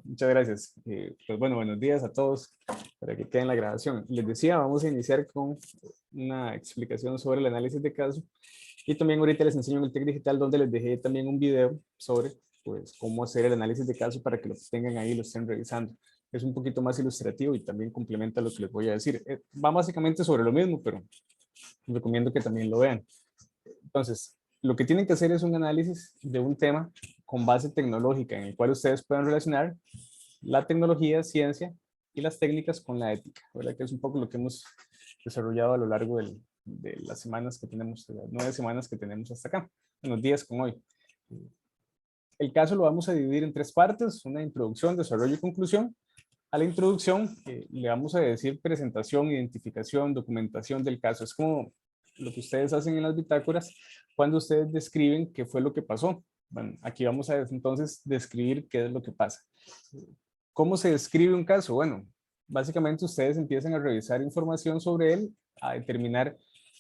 Muchas gracias. Pues bueno, buenos días a todos para que quede en la grabación. Les decía, vamos a iniciar con una explicación sobre el análisis de caso y también ahorita les enseño en el TEC Digital donde les dejé también un video sobre pues cómo hacer el análisis de caso para que lo tengan ahí y lo estén revisando. Es un poquito más ilustrativo y también complementa lo que les voy a decir. Va básicamente sobre lo mismo, pero recomiendo que también lo vean. Entonces, lo que tienen que hacer es un análisis de un tema con base tecnológica en el cual ustedes puedan relacionar la tecnología, ciencia y las técnicas con la ética, ¿verdad? Que es un poco lo que hemos desarrollado a lo largo de las semanas que tenemos, de las 9 semanas que tenemos hasta acá, en los días con hoy. El caso lo vamos a dividir en 3 partes, una introducción, desarrollo y conclusión. A la introducción le vamos a decir presentación, identificación, documentación del caso. Es como lo que ustedes hacen en las bitácoras cuando ustedes describen qué fue lo que pasó. Bueno, aquí vamos a entonces describir qué es lo que pasa. ¿Cómo se describe un caso? Bueno, básicamente ustedes empiezan a revisar información sobre él, a determinar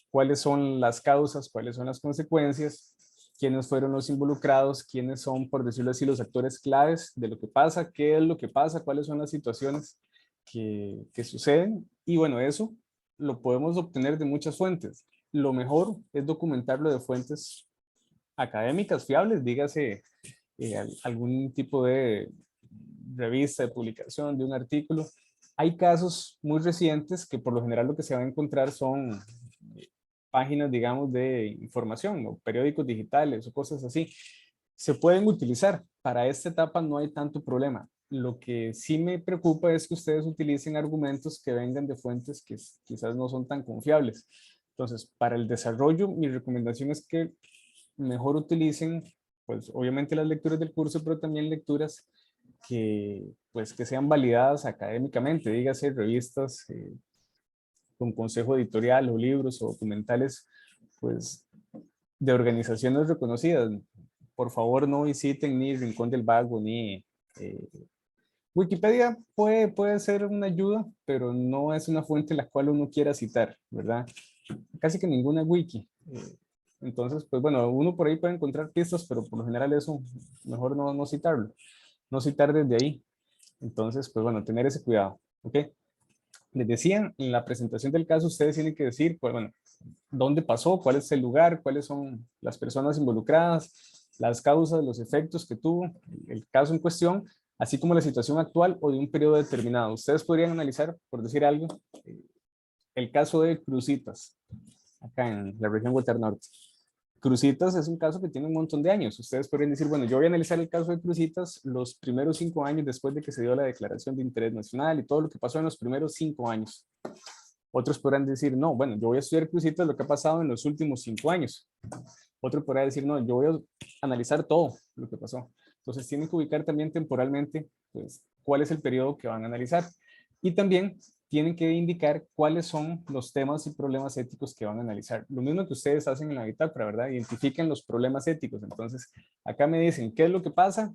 cuáles son las causas, cuáles son las consecuencias, quiénes fueron los involucrados, quiénes son, por decirlo así, los actores claves de lo que pasa, qué es lo que pasa, cuáles son las situaciones que suceden. Y bueno, eso lo podemos obtener de muchas fuentes. Lo mejor es documentarlo de fuentes académicas fiables, dígase algún tipo de revista, de publicación, de un artículo. Hay casos muy recientes que por lo general lo que se va a encontrar son páginas, digamos, de información o periódicos digitales o cosas así. Se pueden utilizar. Para esta etapa no hay tanto problema. Lo que sí me preocupa es que ustedes utilicen argumentos que vengan de fuentes que quizás no son tan confiables. Entonces, para el desarrollo, mi recomendación es que mejor utilicen, pues obviamente las lecturas del curso, pero también lecturas pues, que sean validadas académicamente, dígase revistas con consejo editorial o libros o documentales, pues de organizaciones reconocidas. Por favor, no visiten ni Rincón del Vago ni Wikipedia. Puede ser una ayuda, pero no es una fuente la cual uno quiera citar, ¿verdad? Casi que ninguna wiki. Entonces, pues bueno, uno por ahí puede encontrar pistas, pero por lo general eso mejor no citarlo, no citar desde ahí. Entonces, pues bueno, tener ese cuidado, ¿ok? Les decía, en la presentación del caso ustedes tienen que decir, pues bueno, dónde pasó, cuál es el lugar, cuáles son las personas involucradas, las causas, los efectos que tuvo el caso en cuestión, así como la situación actual o de un periodo determinado. Ustedes podrían analizar, por decir algo, el caso de Cruzitas, acá en la región Norte. Cruzitas es un caso que tiene un montón de años. Ustedes podrían decir, bueno, yo voy a analizar el caso de Cruzitas los primeros 5 años después de que se dio la declaración de interés nacional y todo lo que pasó en los primeros 5 años. Otros podrán decir, no, bueno, yo voy a estudiar Cruzitas lo que ha pasado en los últimos 5 años. Otro podrá decir, no, yo voy a analizar todo lo que pasó. Entonces tienen que ubicar también temporalmente, pues, cuál es el periodo que van a analizar. Y también tienen que indicar cuáles son los temas y problemas éticos que van a analizar. Lo mismo que ustedes hacen en la bitácora, ¿verdad? Identifiquen los problemas éticos. Entonces, acá me dicen qué es lo que pasa,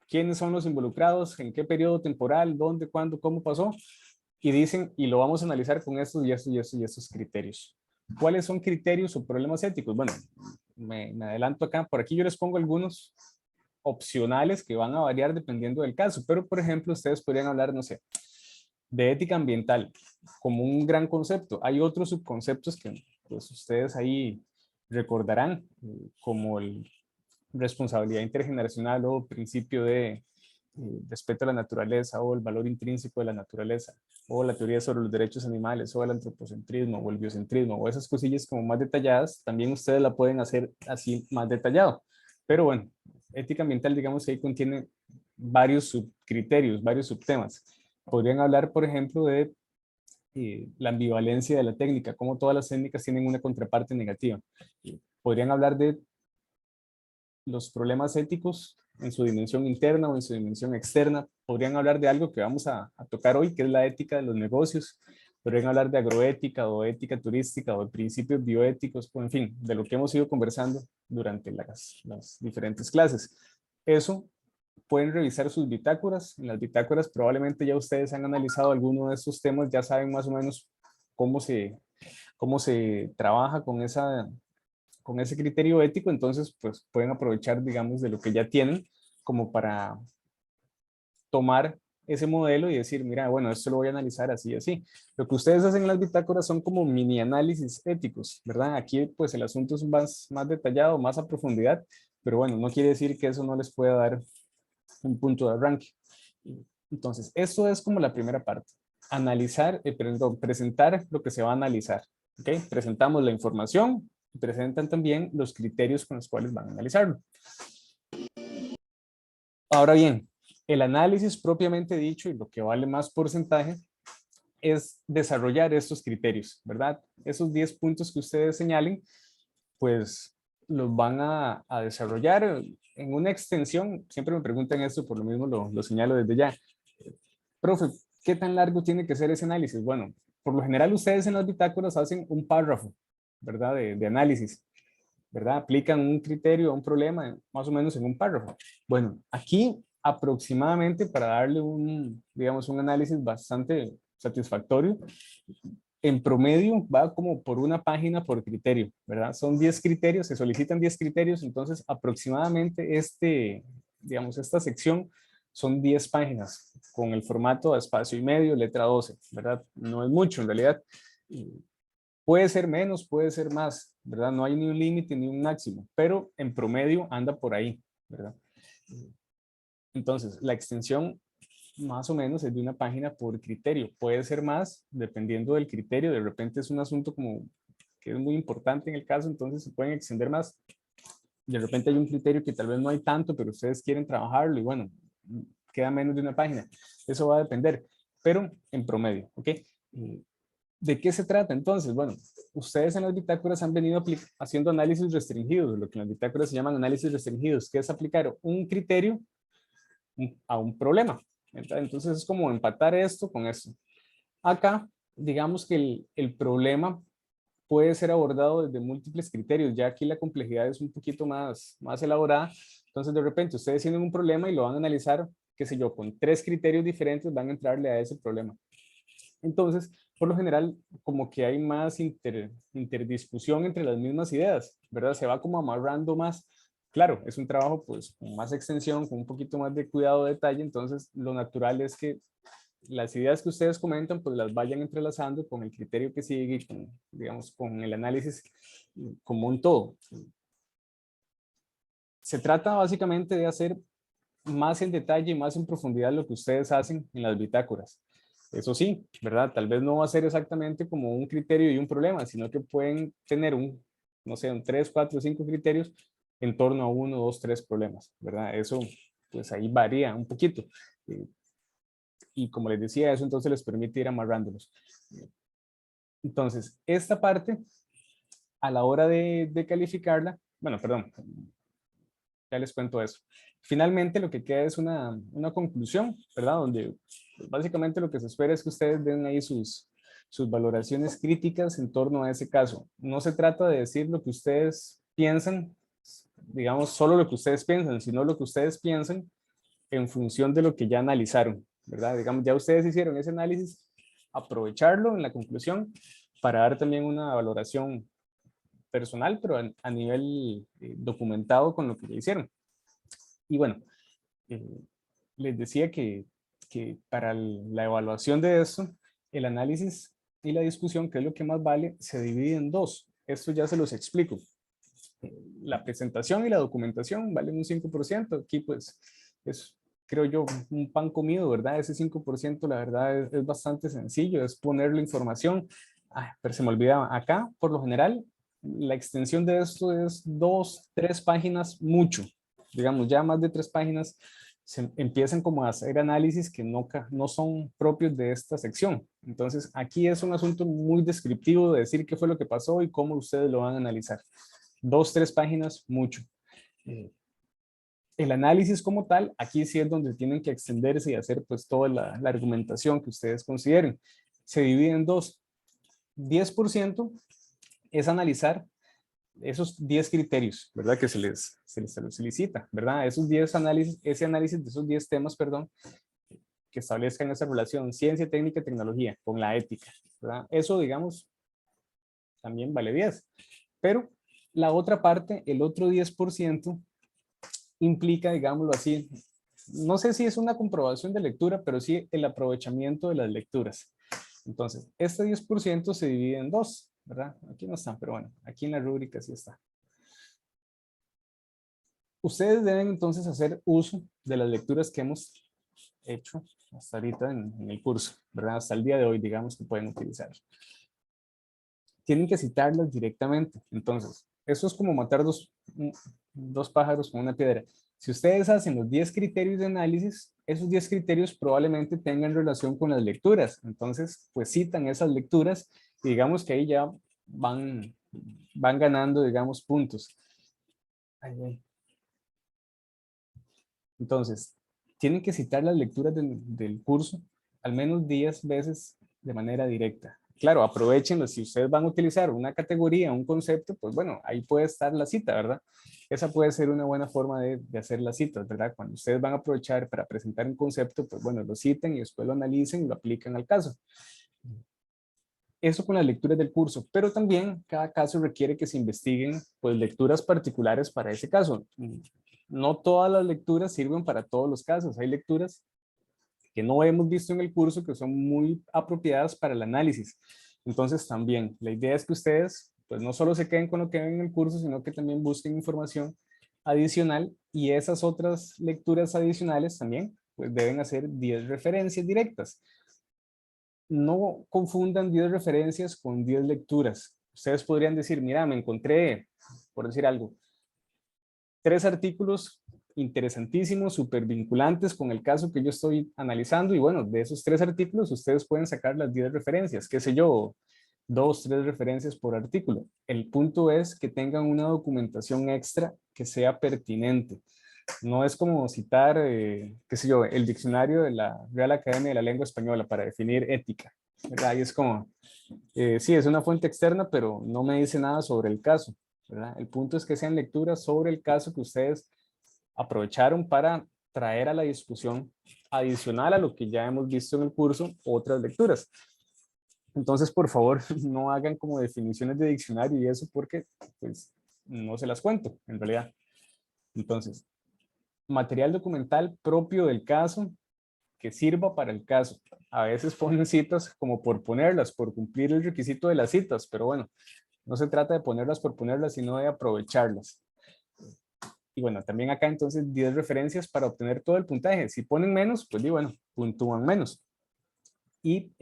quiénes son los involucrados, en qué periodo temporal, dónde, cuándo, cómo pasó, y dicen, y lo vamos a analizar con estos y estos y estos y estos criterios. ¿Cuáles son criterios o problemas éticos? Bueno, me adelanto acá, por aquí yo les pongo algunos opcionales que van a variar dependiendo del caso, pero por ejemplo, ustedes podrían hablar, no sé, de ética ambiental como un gran concepto. Hay otros subconceptos que pues, ustedes ahí recordarán, como el responsabilidad intergeneracional o principio de respeto a la naturaleza o el valor intrínseco de la naturaleza o la teoría sobre los derechos animales o el antropocentrismo o el biocentrismo o esas cosillas como más detalladas, también ustedes la pueden hacer así más detallado. Pero bueno, ética ambiental digamos que ahí contiene varios subcriterios, varios subtemas. Podrían hablar, por ejemplo, de la ambivalencia de la técnica, cómo todas las técnicas tienen una contraparte negativa. Podrían hablar de los problemas éticos en su dimensión interna o en su dimensión externa. Podrían hablar de algo que vamos a tocar hoy, que es la ética de los negocios. Podrían hablar de agroética o ética turística o de principios bioéticos, o en fin, de lo que hemos ido conversando durante las diferentes clases. Eso pueden revisar sus bitácoras. En las bitácoras probablemente ya ustedes han analizado alguno de estos temas, ya saben más o menos cómo se trabaja con ese criterio ético, entonces pues pueden aprovechar, digamos, de lo que ya tienen como para tomar ese modelo y decir, mira, bueno, esto lo voy a analizar así y así. Lo que ustedes hacen en las bitácoras son como mini análisis éticos, ¿verdad? Aquí pues el asunto es más detallado, más a profundidad, pero bueno, no quiere decir que eso no les pueda dar un punto de arranque. Entonces, esto es como la primera parte. Analizar, perdón, presentar lo que se va a analizar. ¿Okay? Presentamos la información y presentan también los criterios con los cuales van a analizarlo. Ahora bien, el análisis propiamente dicho y lo que vale más porcentaje es desarrollar estos criterios, ¿verdad? Esos 10 puntos que ustedes señalen, pues los van a desarrollar en una extensión. Siempre me preguntan esto, por lo mismo lo señalo desde ya. Profe, ¿qué tan largo tiene que ser ese análisis? Bueno, por lo general ustedes en las bitácoras hacen un párrafo, ¿verdad? De análisis, ¿verdad? Aplican un criterio a un problema más o menos en un párrafo. Bueno, aquí aproximadamente para darle digamos, un análisis bastante satisfactorio, en promedio va como por una página por criterio, ¿verdad? Son 10 criterios, se solicitan 10 criterios, entonces aproximadamente digamos, esta sección son 10 páginas con el formato de espacio y medio, letra 12, ¿verdad? No es mucho en realidad. Puede ser menos, puede ser más, ¿verdad? No hay ni un límite ni un máximo, pero en promedio anda por ahí, ¿verdad? Entonces, la extensión más o menos es de una página por criterio. Puede ser más, dependiendo del criterio. De repente es un asunto como que es muy importante en el caso, entonces se pueden extender más. De repente hay un criterio que tal vez no hay tanto, pero ustedes quieren trabajarlo y bueno, queda menos de una página. Eso va a depender, pero en promedio, ¿ok? ¿De qué se trata entonces? Bueno, ustedes en las bitácoras han venido haciendo análisis restringidos, lo que en las bitácoras se llaman análisis restringidos, que es aplicar un criterio a un problema. Entonces es como empatar esto con esto. Acá, digamos que el problema puede ser abordado desde múltiples criterios, ya aquí la complejidad es un poquito más elaborada. Entonces de repente ustedes tienen un problema y lo van a analizar, qué sé yo, con 3 criterios diferentes van a entrarle a ese problema. Entonces, por lo general, como que hay más interdiscusión entre las mismas ideas, ¿verdad? Se va como amarrando más. Claro, es un trabajo pues con más extensión, con un poquito más de cuidado, detalle, entonces lo natural es que las ideas que ustedes comentan pues las vayan entrelazando con el criterio que sigue y con, digamos, con el análisis como un todo. Se trata básicamente de hacer más en detalle y más en profundidad lo que ustedes hacen en las bitácoras. Eso sí, ¿verdad? Tal vez no va a ser exactamente como un criterio y un problema, sino que pueden tener no sé, un 3, 4, 5 criterios en torno a 1, 2, 3 problemas, ¿verdad? Eso, pues ahí varía un poquito. Y como les decía, eso entonces les permite ir amarrándolos. Entonces, esta parte, a la hora de calificarla, bueno, perdón, ya les cuento eso. Finalmente, lo que queda es una conclusión, ¿verdad? Donde pues, básicamente lo que se espera es que ustedes den ahí sus valoraciones críticas en torno a ese caso. No se trata de decir lo que ustedes piensan, digamos, solo lo que ustedes piensan, sino lo que ustedes piensan en función de lo que ya analizaron, ¿verdad? Digamos, ya ustedes hicieron ese análisis, aprovecharlo en la conclusión para dar también una valoración personal, pero a nivel documentado con lo que ya hicieron. Y bueno, eh, les decía que para la evaluación de eso, el análisis y la discusión, que es lo que más vale, se divide en dos. Esto ya se los explico. La presentación y la documentación valen un 5%. Aquí pues es, creo yo, un pan comido, ¿verdad? Ese 5% la verdad es bastante sencillo, es poner la información. Pero se me olvidaba, acá por lo general la extensión de esto es 2, 3 páginas mucho. Digamos, ya más de 3 páginas se empiezan como a hacer análisis que no son propios de esta sección. Entonces, aquí es un asunto muy descriptivo de decir qué fue lo que pasó y cómo ustedes lo van a analizar. 2, 3 páginas, mucho. El análisis como tal, aquí sí es donde tienen que extenderse y hacer pues toda la argumentación que ustedes consideren. Se divide en dos. 10% es analizar esos 10 criterios, ¿verdad? Que se les solicita, ¿verdad? Esos 10 análisis, ese análisis de esos 10 temas, perdón, que establezcan esa relación ciencia, técnica y tecnología con la ética, ¿verdad? Eso, digamos, también vale 10. Pero la otra parte, el otro 10%, implica, digámoslo así, no sé si es una comprobación de lectura, pero sí el aprovechamiento de las lecturas. Entonces, este 10% se divide en dos, ¿verdad? Aquí no está, pero bueno, aquí en la rúbrica sí está. Ustedes deben entonces hacer uso de las lecturas que hemos hecho hasta ahorita en el curso, ¿verdad? Hasta el día de hoy, digamos que pueden utilizar. Tienen que citarlas directamente. Entonces, eso es como matar dos pájaros con una piedra. Si ustedes hacen los 10 criterios de análisis, esos 10 criterios probablemente tengan relación con las lecturas. Entonces, pues citan esas lecturas y digamos que ahí ya van ganando, digamos, puntos. Entonces, tienen que citar las lecturas del curso al menos 10 veces de manera directa. Claro, aprovechenlo. Si ustedes van a utilizar una categoría, un concepto, pues bueno, ahí puede estar la cita, ¿verdad? Esa puede ser una buena forma de hacer las citas, ¿verdad? Cuando ustedes van a aprovechar para presentar un concepto, pues bueno, lo citen y después lo analicen y lo aplican al caso. Eso con las lecturas del curso, pero también cada caso requiere que se investiguen pues lecturas particulares para ese caso. No todas las lecturas sirven para todos los casos. Hay lecturas que no hemos visto en el curso que son muy apropiadas para el análisis. Entonces también la idea es que ustedes pues no solo se queden con lo que ven en el curso, sino que también busquen información adicional y esas otras lecturas adicionales también pues deben hacer 10 referencias directas. No confundan 10 referencias con 10 lecturas. Ustedes podrían decir, mira, me encontré, por decir algo, 3 artículos interesantísimos, súper vinculantes con el caso que yo estoy analizando y bueno, de esos 3 artículos ustedes pueden sacar las 10 referencias, qué sé yo, 2, 3 referencias por artículo. El punto es que tengan una documentación extra que sea pertinente. No es como citar, qué sé yo, el diccionario de la Real Academia de la Lengua Española para definir ética, ¿verdad? Y es como, sí, es una fuente externa, pero no me dice nada sobre el caso, ¿verdad? El punto es que sean lecturas sobre el caso que ustedes aprovecharon para traer a la discusión adicional a lo que ya hemos visto en el curso, otras lecturas. Entonces, por favor, no hagan como definiciones de diccionario y eso porque, pues, no se las cuento, en realidad. Entonces, material documental propio del caso que sirva para el caso. A veces ponen citas como por ponerlas, por cumplir el requisito de las citas, pero bueno, no se trata de ponerlas por ponerlas, sino de aprovecharlas. Y bueno, también acá entonces 10 referencias para obtener todo el puntaje. Si ponen menos, pues bueno, puntúan menos. Y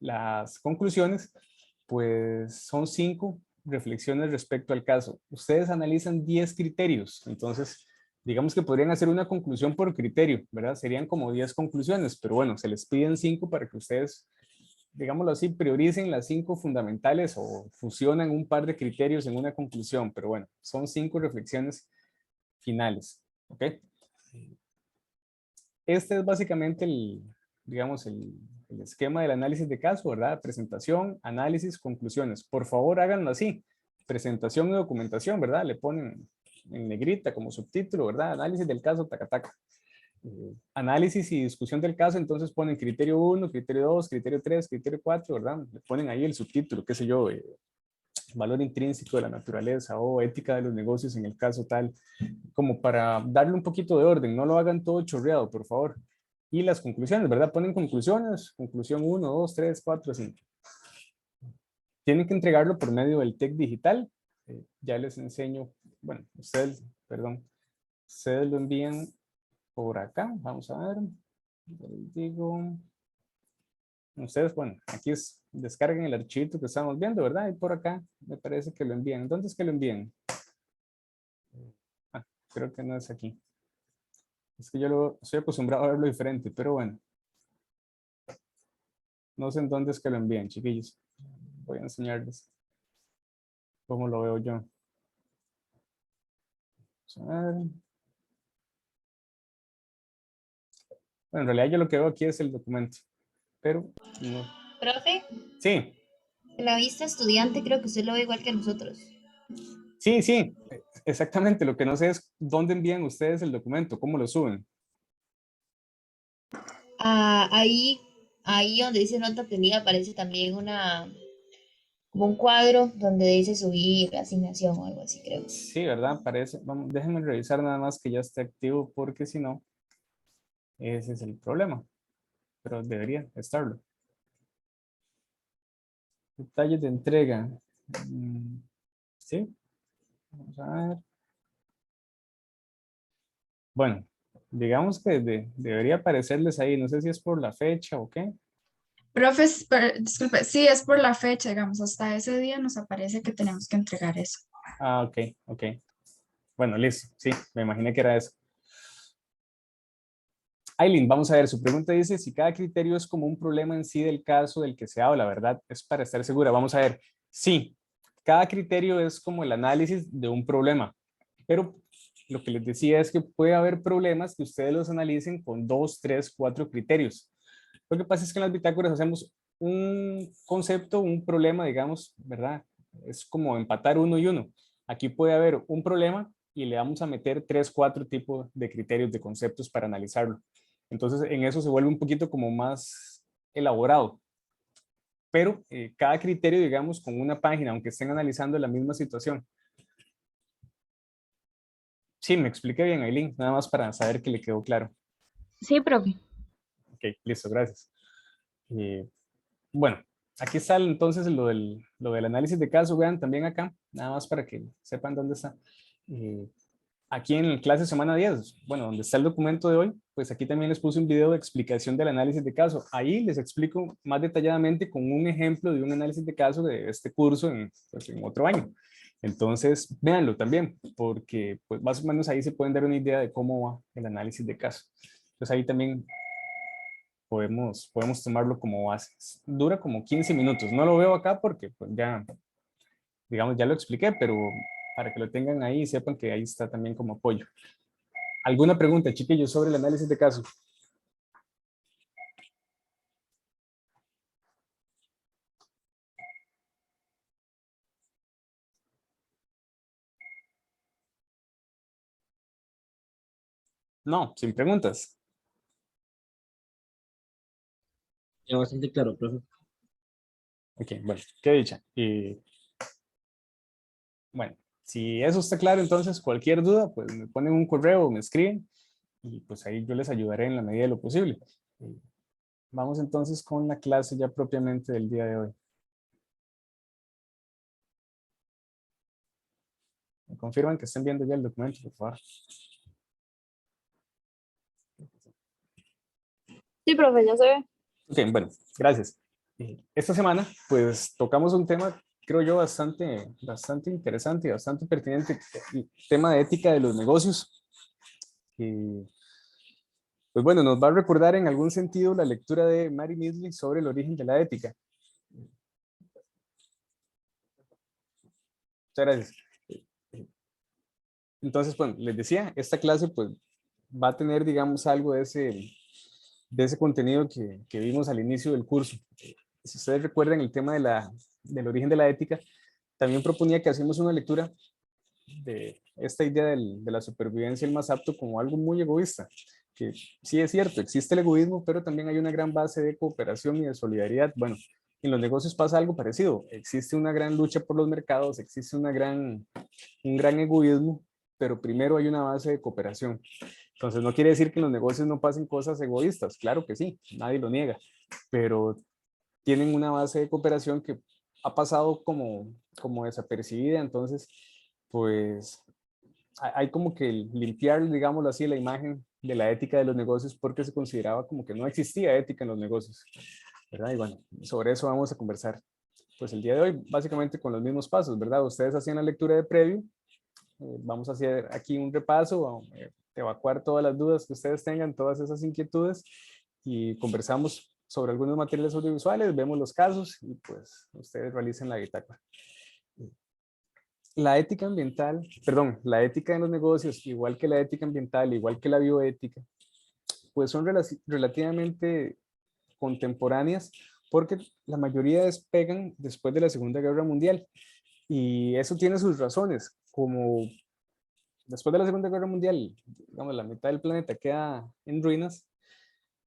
las conclusiones, pues son 5 reflexiones respecto al caso. Ustedes analizan 10 criterios, entonces digamos que podrían hacer una conclusión por criterio, ¿verdad? Serían como 10 conclusiones, pero bueno, se les piden 5 para que ustedes, digámoslo así, prioricen las 5 fundamentales o fusionan un par de criterios en una conclusión, pero bueno, son 5 reflexiones finales, ¿ok? Este es básicamente digamos, el esquema del análisis de caso, ¿verdad? Presentación, análisis, conclusiones. Por favor, háganlo así. Presentación y documentación, ¿verdad? Le ponen en negrita como subtítulo, ¿verdad? Análisis del caso, taca, taca. Análisis y discusión del caso, entonces ponen criterio 1, criterio 2, criterio 3, criterio 4, ¿verdad? Le ponen ahí el subtítulo, qué sé yo, valor intrínseco de la naturaleza o ética de los negocios en el caso tal, como para darle un poquito de orden, no lo hagan todo chorreado, por favor. Y las conclusiones, ¿verdad? Ponen conclusiones, conclusión 1, 2, 3, 4, 5. Tienen que entregarlo por medio del TEC digital. Ya les enseño, bueno, ustedes, perdón, ustedes lo envían por acá, vamos a ver, les digo, ustedes, bueno, aquí es, descarguen el archivo que estamos viendo, ¿verdad? Y por acá me parece que lo envían. ¿Dónde es que lo envían? Ah, creo que no es aquí. Es que yo estoy acostumbrado a verlo diferente, pero bueno. No sé en dónde es que lo envían, chiquillos. Voy a enseñarles cómo lo veo yo. Vamos a ver. Bueno, en realidad yo lo que veo aquí es el documento, pero no. Profe, Sí, la vista estudiante creo que usted lo ve igual que nosotros. sí, sí, exactamente. Lo que no sé es dónde envían ustedes el documento, cómo lo suben. Ah, ahí donde dice nota obtenida aparece también como un cuadro donde dice subir asignación o algo así, creo. Sí, ¿verdad? Parece. Vamos, déjenme revisar nada más que ya esté activo porque si no. Ese es el problema, pero debería estarlo. Detalles de entrega. Sí, vamos a ver. Bueno, digamos que debería aparecerles ahí. No sé si es por la fecha o qué. Profes, disculpe, sí, es por la fecha, digamos, hasta ese día nos aparece que tenemos que entregar eso. Ah, ok, ok. Bueno, listo. Sí, me imaginé que era eso. Aileen, vamos a ver, su pregunta dice si cada criterio es como un problema en sí del caso del que se habla, ¿verdad? Es para estar segura. Vamos a ver, sí, cada criterio es como el análisis de un problema, pero lo que les decía es que puede haber problemas que ustedes los analicen con 2, 3, 4 criterios. Lo que pasa es que en las bitácoras hacemos un concepto, un problema, digamos, ¿verdad? Es como empatar uno y uno. Aquí puede haber un problema y le vamos a meter 3, 4 tipos de criterios, de conceptos para analizarlo. Entonces, en eso se vuelve un poquito como más elaborado. Pero cada criterio, digamos, con una página, aunque estén analizando la misma situación. Sí, me expliqué bien, Aileen, nada más para saber que le quedó claro. Sí, profe. Ok, listo, gracias. Bueno, aquí está entonces lo del análisis de caso, vean también acá, nada más para que sepan dónde está. Eh, Aquí en clase semana 10, bueno, donde está el documento de hoy, pues aquí también les puse un video de explicación del análisis de caso. Ahí les explico más detalladamente con un ejemplo de un análisis de caso de este curso en, pues, en otro año. Entonces, véanlo también, porque pues más o menos ahí se pueden dar una idea de cómo va el análisis de caso. Entonces ahí también podemos tomarlo como base. Dura como 15 minutos. No lo veo acá porque pues, ya, digamos, ya lo expliqué, pero para que lo tengan ahí y sepan que ahí está también como apoyo. ¿Alguna pregunta, chiquillos, sobre el análisis de caso? No, sin preguntas. Ya bastante claro, profe. Ok, bueno, qué dicha. Y bueno, si eso está claro, entonces cualquier duda, pues me ponen un correo o me escriben y pues ahí yo les ayudaré en la medida de lo posible. Vamos entonces con la clase ya propiamente del día de hoy. Me confirman que estén viendo ya el documento, por favor. Sí, profe, ya se ve. Ok, bueno, gracias. Esta semana, pues tocamos un tema, creo yo, bastante interesante y bastante pertinente, el tema de ética de los negocios. Pues bueno, nos va a recordar en algún sentido la lectura de Mary Midley sobre el origen de la ética. Muchas gracias. Entonces, bueno, les decía, esta clase pues va a tener, digamos, algo de ese contenido que vimos al inicio del curso. Si ustedes recuerdan el tema del origen de la ética, también proponía que hacemos una lectura de esta idea de la supervivencia del más apto como algo muy egoísta, que sí es cierto, existe el egoísmo, pero también hay una gran base de cooperación y de solidaridad. Bueno, en los negocios pasa algo parecido, existe una gran lucha por los mercados, existe un gran egoísmo, pero primero hay una base de cooperación. Entonces no quiere decir que en los negocios no pasen cosas egoístas, claro que sí, nadie lo niega, pero tienen una base de cooperación que ha pasado como desapercibida, entonces pues hay como que limpiar, digámoslo así, la imagen de la ética de los negocios porque se consideraba como que no existía ética en los negocios, ¿verdad? Y bueno, sobre eso vamos a conversar pues el día de hoy, básicamente con los mismos pasos, ¿verdad? Ustedes hacían la lectura de previo, vamos a hacer aquí un repaso, evacuar todas las dudas que ustedes tengan, todas esas inquietudes y conversamos sobre algunos materiales audiovisuales, vemos los casos y pues ustedes realicen la bitácora. La ética ambiental, perdón, la ética en los negocios, igual que la ética ambiental, igual que la bioética, pues son relativamente contemporáneas porque la mayoría despegan después de la Segunda Guerra Mundial y eso tiene sus razones, como después de la Segunda Guerra Mundial, digamos, la mitad del planeta queda en ruinas,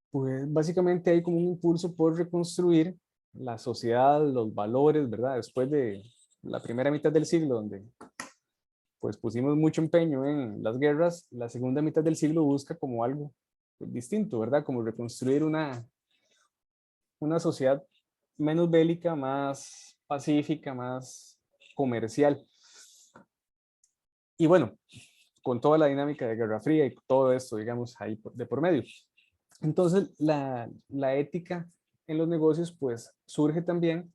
pues básicamente hay como un impulso por reconstruir la sociedad, los valores, ¿verdad? Después de la primera mitad del siglo, donde pues pusimos mucho empeño en las guerras, la segunda mitad del siglo busca como algo distinto, ¿verdad? Como reconstruir una sociedad menos bélica, más pacífica, más comercial. Y bueno, con toda la dinámica de Guerra Fría y todo esto, digamos, ahí de por medio. Entonces, la ética en los negocios, pues, surge también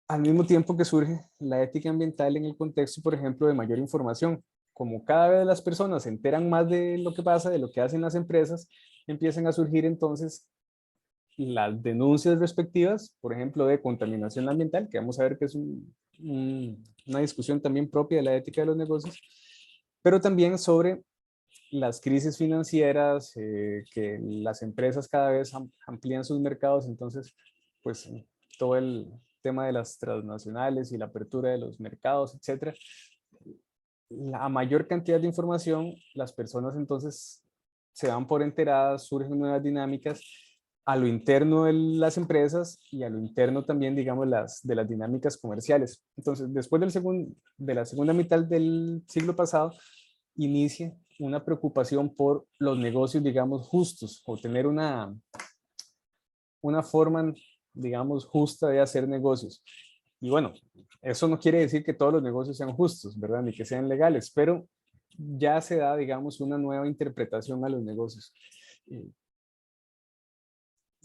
al mismo tiempo que surge la ética ambiental en el contexto, por ejemplo, de mayor información. Como cada vez las personas se enteran más de lo que pasa, de lo que hacen las empresas, empiezan a surgir entonces las denuncias respectivas, por ejemplo, de contaminación ambiental, que vamos a ver que es una discusión también propia de la ética de los negocios, pero también sobre las crisis financieras, que las empresas cada vez amplían sus mercados, entonces, pues todo el tema de las transnacionales y la apertura de los mercados, etcétera. A mayor cantidad de información, las personas entonces se dan por enteradas, surgen nuevas dinámicas a lo interno de las empresas y a lo interno también, digamos, de las dinámicas comerciales. Entonces, después de la segunda mitad del siglo pasado, inicia una preocupación por los negocios, digamos, justos, o tener una forma, digamos, justa de hacer negocios. Y bueno, eso no quiere decir que todos los negocios sean justos, ¿verdad? Ni que sean legales, pero ya se da, digamos, una nueva interpretación a los negocios.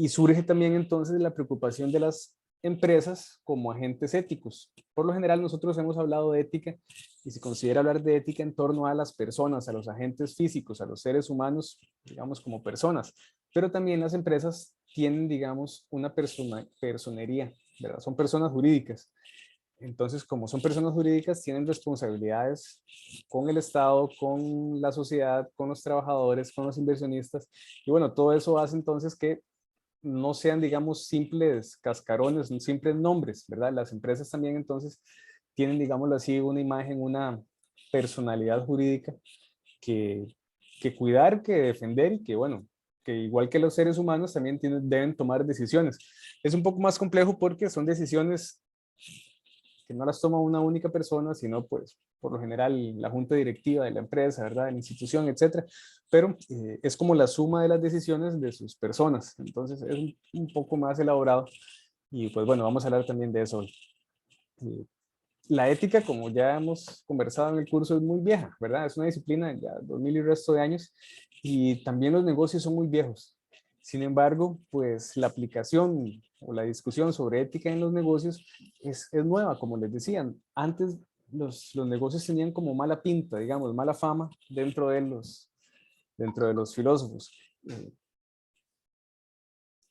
Y surge también entonces la preocupación de las empresas como agentes éticos. Por lo general nosotros hemos hablado de ética y se considera hablar de ética en torno a las personas, a los agentes físicos, a los seres humanos, digamos como personas. Pero también las empresas tienen, digamos, una personería, ¿verdad? Son personas jurídicas. Entonces, como son personas jurídicas, tienen responsabilidades con el Estado, con la sociedad, con los trabajadores, con los inversionistas. Y bueno, todo eso hace entonces que no sean, digamos, simples cascarones, simples nombres, ¿verdad? Las empresas también entonces tienen, digámoslo así, una imagen, una personalidad jurídica que, que cuidar, que defender y que, bueno, que igual que los seres humanos también deben tomar decisiones. Es un poco más complejo porque son decisiones que no las toma una única persona, sino pues por lo general la junta directiva de la empresa, ¿verdad? De la institución, etcétera. Pero es como la suma de las decisiones de sus personas. Entonces es un poco más elaborado. Y pues bueno, vamos a hablar también de eso hoy. La ética, como ya hemos conversado en el curso, es muy vieja, ¿verdad? Es una disciplina ya 2000 y resto de años. Y también los negocios son muy viejos. Sin embargo, pues la aplicación o la discusión sobre ética en los negocios es nueva, como les decían. Antes los negocios tenían como mala pinta, digamos, mala fama dentro de los filósofos.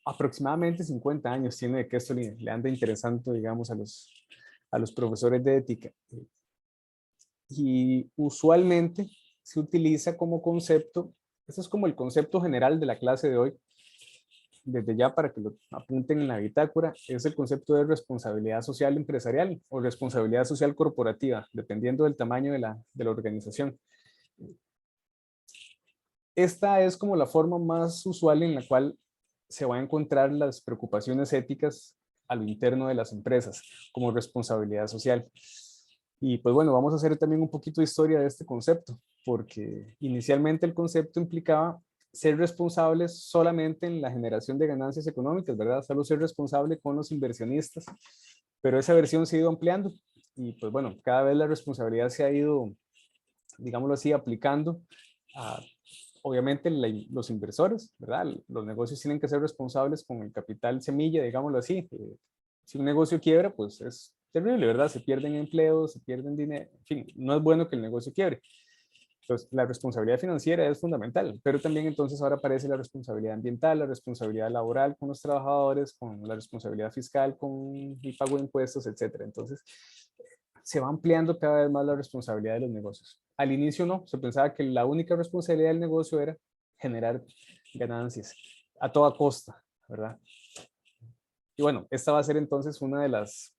Aproximadamente 50 años tiene de que esto le anda interesando, digamos, a los profesores de ética. Y usualmente se utiliza como concepto, este es como el concepto general de la clase de hoy, desde ya para que lo apunten en la bitácora, es el concepto de responsabilidad social empresarial o responsabilidad social corporativa, dependiendo del tamaño de la organización. Esta es como la forma más usual en la cual se van a encontrar las preocupaciones éticas a lo interno de las empresas, como responsabilidad social. Y pues bueno, vamos a hacer también un poquito de historia de este concepto, porque inicialmente el concepto implicaba ser responsables solamente en la generación de ganancias económicas, ¿verdad? Solo ser responsable con los inversionistas, pero esa versión se ha ido ampliando y pues bueno, cada vez la responsabilidad se ha ido, digámoslo así, aplicando a, obviamente, los inversores, ¿verdad? Los negocios tienen que ser responsables con el capital semilla, digámoslo así. Si un negocio quiebra, pues es terrible, ¿verdad? Se pierden empleos, se pierden dinero, en fin, no es bueno que el negocio quiebre. Entonces, la responsabilidad financiera es fundamental, pero también entonces ahora aparece la responsabilidad ambiental, la responsabilidad laboral con los trabajadores, con la responsabilidad fiscal, con el pago de impuestos, etcétera. Entonces, se va ampliando cada vez más la responsabilidad de los negocios. Al inicio no, se pensaba que la única responsabilidad del negocio era generar ganancias a toda costa, ¿verdad? Y bueno, esta va a ser entonces una de las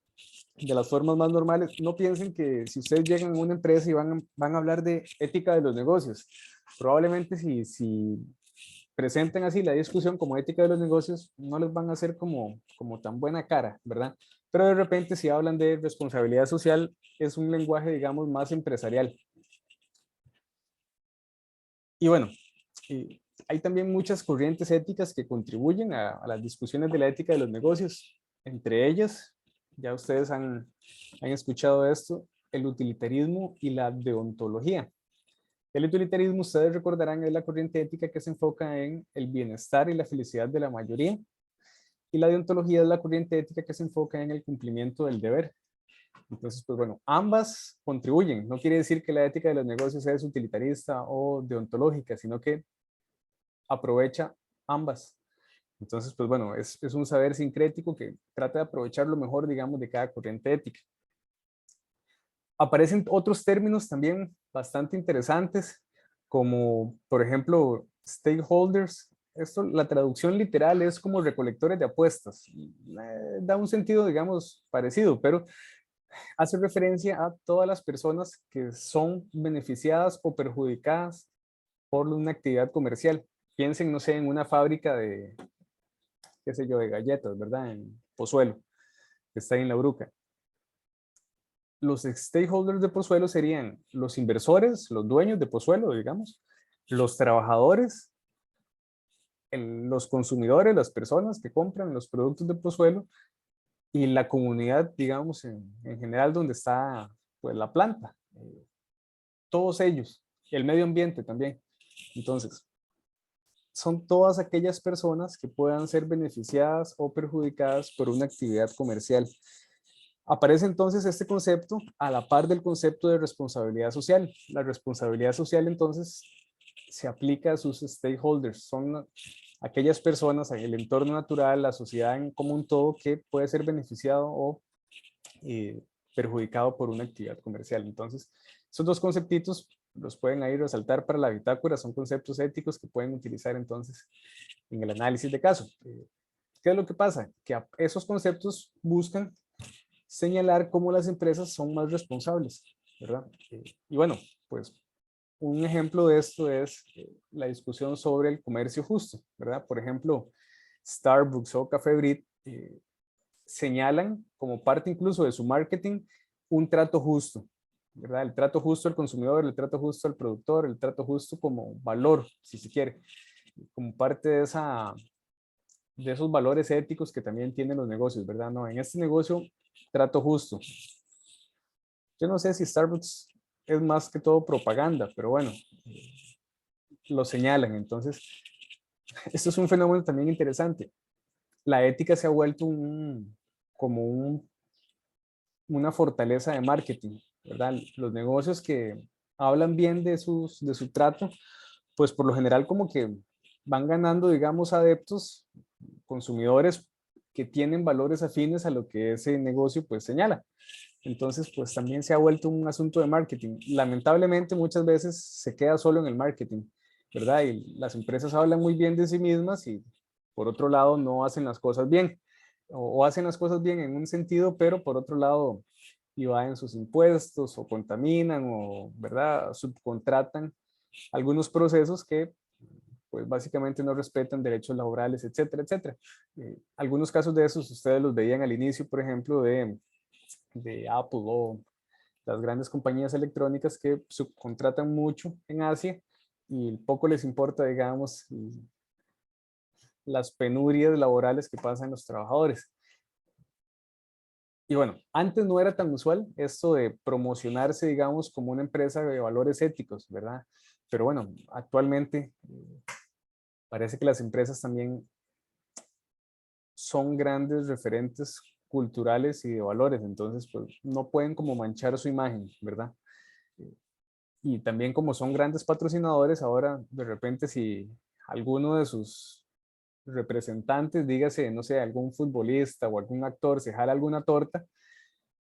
formas más normales. No piensen que si ustedes llegan a una empresa y van a hablar de ética de los negocios, probablemente si presentan así la discusión como ética de los negocios, no les van a hacer como tan buena cara, ¿verdad? Pero de repente si hablan de responsabilidad social, es un lenguaje, digamos, más empresarial. Y bueno, hay también muchas corrientes éticas que contribuyen a las discusiones de la ética de los negocios. Entre ellas, ya ustedes han escuchado esto, el utilitarismo y la deontología. El utilitarismo, ustedes recordarán, es la corriente ética que se enfoca en el bienestar y la felicidad de la mayoría. Y la deontología es la corriente ética que se enfoca en el cumplimiento del deber. Entonces, pues bueno, ambas contribuyen. No quiere decir que la ética de los negocios es utilitarista o deontológica, sino que aprovecha ambas. Entonces, pues bueno, es un saber sincrético que trata de aprovechar lo mejor, digamos, de cada corriente ética. Aparecen otros términos también bastante interesantes, como por ejemplo, stakeholders. Esto, la traducción literal es como recolectores de apuestas. Da un sentido, digamos, parecido, pero hace referencia a todas las personas que son beneficiadas o perjudicadas por una actividad comercial. Piensen, no sé, en una fábrica de, qué sé yo, de galletas, ¿verdad? En Pozuelo, que está ahí en La Bruca. Los stakeholders de Pozuelo serían los inversores, los dueños de Pozuelo, digamos, los trabajadores, los consumidores, las personas que compran los productos de Pozuelo y la comunidad, digamos, en general donde está pues, la planta. Todos ellos, el medio ambiente también. Entonces, son todas aquellas personas que puedan ser beneficiadas o perjudicadas por una actividad comercial. Aparece entonces este concepto a la par del concepto de responsabilidad social. La responsabilidad social entonces se aplica a sus stakeholders. Son aquellas personas, el entorno natural, la sociedad en como un todo que puede ser beneficiado o perjudicado por una actividad comercial. Entonces, esos dos conceptitos los pueden ahí resaltar para la bitácora. Son conceptos éticos que pueden utilizar entonces en el análisis de caso. ¿Qué es lo que pasa? Que esos conceptos buscan señalar cómo las empresas son más responsables, ¿verdad? Y bueno, pues un ejemplo de esto es la discusión sobre el comercio justo, ¿verdad? Por ejemplo, Starbucks o Café Brit señalan como parte incluso de su marketing un trato justo, ¿verdad? El trato justo al consumidor, el trato justo al productor, el trato justo como valor, si se quiere, como parte de esos valores éticos que también tienen los negocios, ¿verdad? No, en este negocio, trato justo. Yo no sé si Starbucks es más que todo propaganda, pero bueno, lo señalan. Entonces, esto es un fenómeno también interesante. La ética se ha vuelto una fortaleza de marketing, ¿verdad? Los negocios que hablan bien de su trato, pues por lo general como que van ganando, digamos, adeptos, consumidores que tienen valores afines a lo que ese negocio pues señala. Entonces, pues también se ha vuelto un asunto de marketing. Lamentablemente muchas veces se queda solo en el marketing, ¿verdad? Y las empresas hablan muy bien de sí mismas y por otro lado no hacen las cosas bien. O hacen las cosas bien en un sentido, pero por otro lado evaden sus impuestos o contaminan o, ¿verdad? Subcontratan algunos procesos que pues básicamente no respetan derechos laborales, etcétera, etcétera. Algunos casos de esos ustedes los veían al inicio, por ejemplo, de Apple o las grandes compañías electrónicas que subcontratan mucho en Asia y poco les importa, digamos, las penurias laborales que pasan los trabajadores. Y bueno, antes no era tan usual esto de promocionarse, digamos, como una empresa de valores éticos, ¿verdad? Pero bueno, actualmente parece que las empresas también son grandes referentes culturales y de valores, entonces pues no pueden como manchar su imagen, ¿verdad? Y también como son grandes patrocinadores, ahora de repente si alguno de sus representantes, dígase, no sé, algún futbolista o algún actor se jala alguna torta,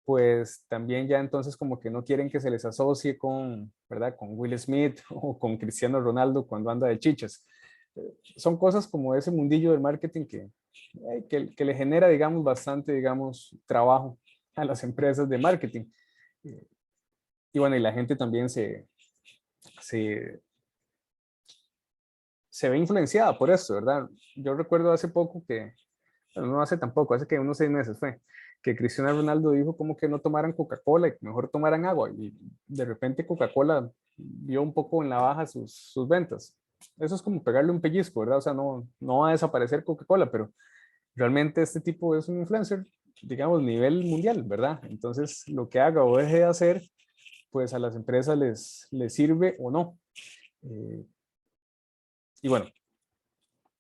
pues también ya entonces como que no quieren que se les asocie con, ¿verdad? Con Will Smith o con Cristiano Ronaldo cuando anda de chichas. Son cosas como ese mundillo del marketing que le genera, digamos, bastante, digamos, trabajo a las empresas de marketing. Y bueno, y la gente también se ve influenciada por esto, ¿verdad? Yo recuerdo hace poco que, bueno, no hace tampoco, hace que unos 6 meses fue, que Cristiano Ronaldo dijo como que no tomaran Coca-Cola y que mejor tomaran agua. Y de repente Coca-Cola vio un poco en la baja sus ventas. eso es como pegarle un pellizco, ¿verdad? O sea, no va a desaparecer Coca-Cola, pero realmente este tipo es un influencer, digamos, nivel mundial, ¿verdad? Entonces, lo que haga o deje de hacer, pues a las empresas les sirve o no. Eh, y bueno,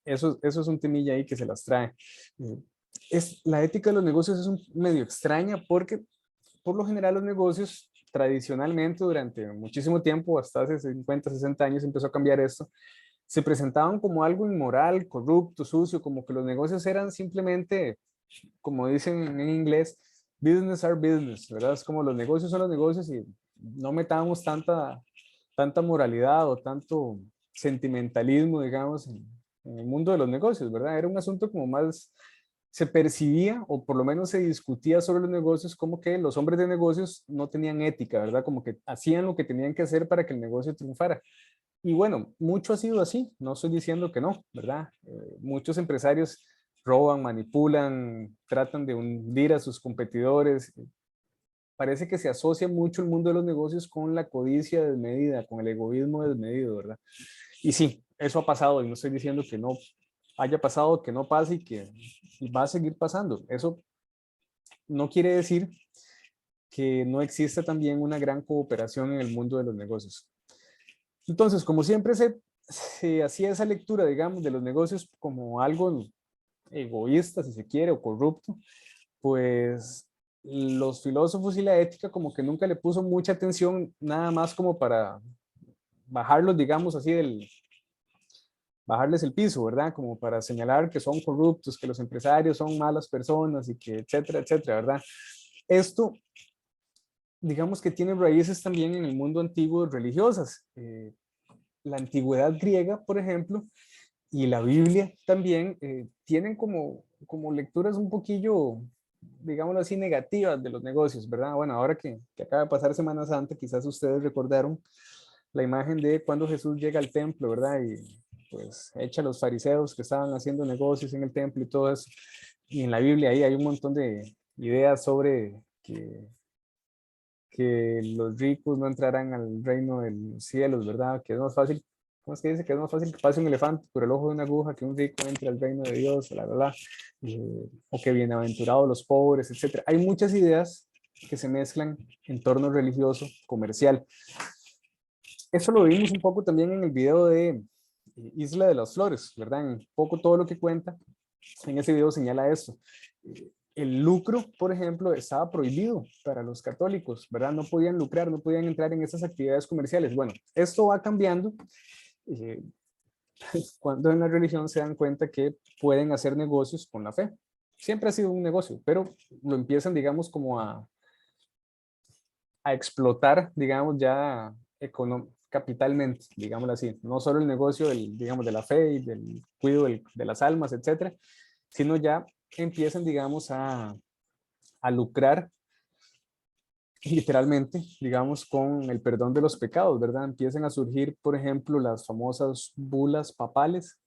eso es un temilla ahí que se las trae. Eh, la ética de los negocios es un medio extraña porque por lo general los negocios tradicionalmente durante muchísimo tiempo, hasta hace 50, 60 años empezó a cambiar esto, se presentaban como algo inmoral, corrupto, sucio, como que los negocios eran simplemente, como dicen en inglés, business are business, ¿verdad? Es como los negocios son los negocios y no metamos tanta moralidad o tanto sentimentalismo, digamos, en el mundo de los negocios, ¿verdad? Era un asunto como más, se percibía o por lo menos se discutía sobre los negocios como que los hombres de negocios no tenían ética, ¿verdad? Como que hacían lo que tenían que hacer para que el negocio triunfara. Y bueno, mucho ha sido así, no estoy diciendo que no, ¿verdad? Muchos empresarios roban, manipulan, tratan de hundir a sus competidores. Parece que se asocia mucho el mundo de los negocios con la codicia desmedida, con el egoísmo desmedido, ¿verdad? Y sí, eso ha pasado y no estoy diciendo que no haya pasado, que no pase y va a seguir pasando. Eso no quiere decir que no exista también una gran cooperación en el mundo de los negocios. Entonces, como siempre se hacía esa lectura, digamos, de los negocios como algo egoísta, si se quiere, o corrupto, pues los filósofos y la ética como que nunca le puso mucha atención, nada más como para bajarlos, digamos así, bajarles el piso, ¿verdad? Como para señalar que son corruptos, que los empresarios son malas personas y que etcétera, etcétera, ¿verdad? Esto, digamos que tiene raíces también en el mundo antiguo religiosas. La antigüedad griega, por ejemplo, y la Biblia también tienen como lecturas un poquillo, digámoslo así, negativas de los negocios, ¿verdad? Bueno, ahora que acaba de pasar Semana Santa, quizás ustedes recordaron la imagen de cuando Jesús llega al templo, ¿verdad? Y pues echa a los fariseos que estaban haciendo negocios en el templo y todo eso. Y en la Biblia ahí hay un montón de ideas sobre que los ricos no entrarán al reino de los cielos, ¿verdad? Que es más fácil, ¿cómo es que dice? Que es más fácil que pase un elefante por el ojo de una aguja que un rico entre al reino de Dios, bla. O que bienaventurados los pobres, etcétera. Hay muchas ideas que se mezclan en torno religioso, comercial. Eso lo vimos un poco también en el video de Isla de las Flores, ¿verdad? Un poco todo lo que cuenta en ese video señala esto. El lucro, por ejemplo, estaba prohibido para los católicos, ¿verdad? No podían lucrar, no podían entrar en esas actividades comerciales. Bueno, esto va cambiando eh, cuando en la religión se dan cuenta que pueden hacer negocios con la fe. Siempre ha sido un negocio, pero lo empiezan, digamos, como a explotar, digamos, ya capitalmente, digámoslo así. No solo el negocio, digamos, de la fe y del cuidado de las almas, etcétera, sino ya empiezan, digamos, a lucrar literalmente, digamos, con el perdón de los pecados, ¿verdad? Empiezan a surgir, por ejemplo, las famosas bulas papales,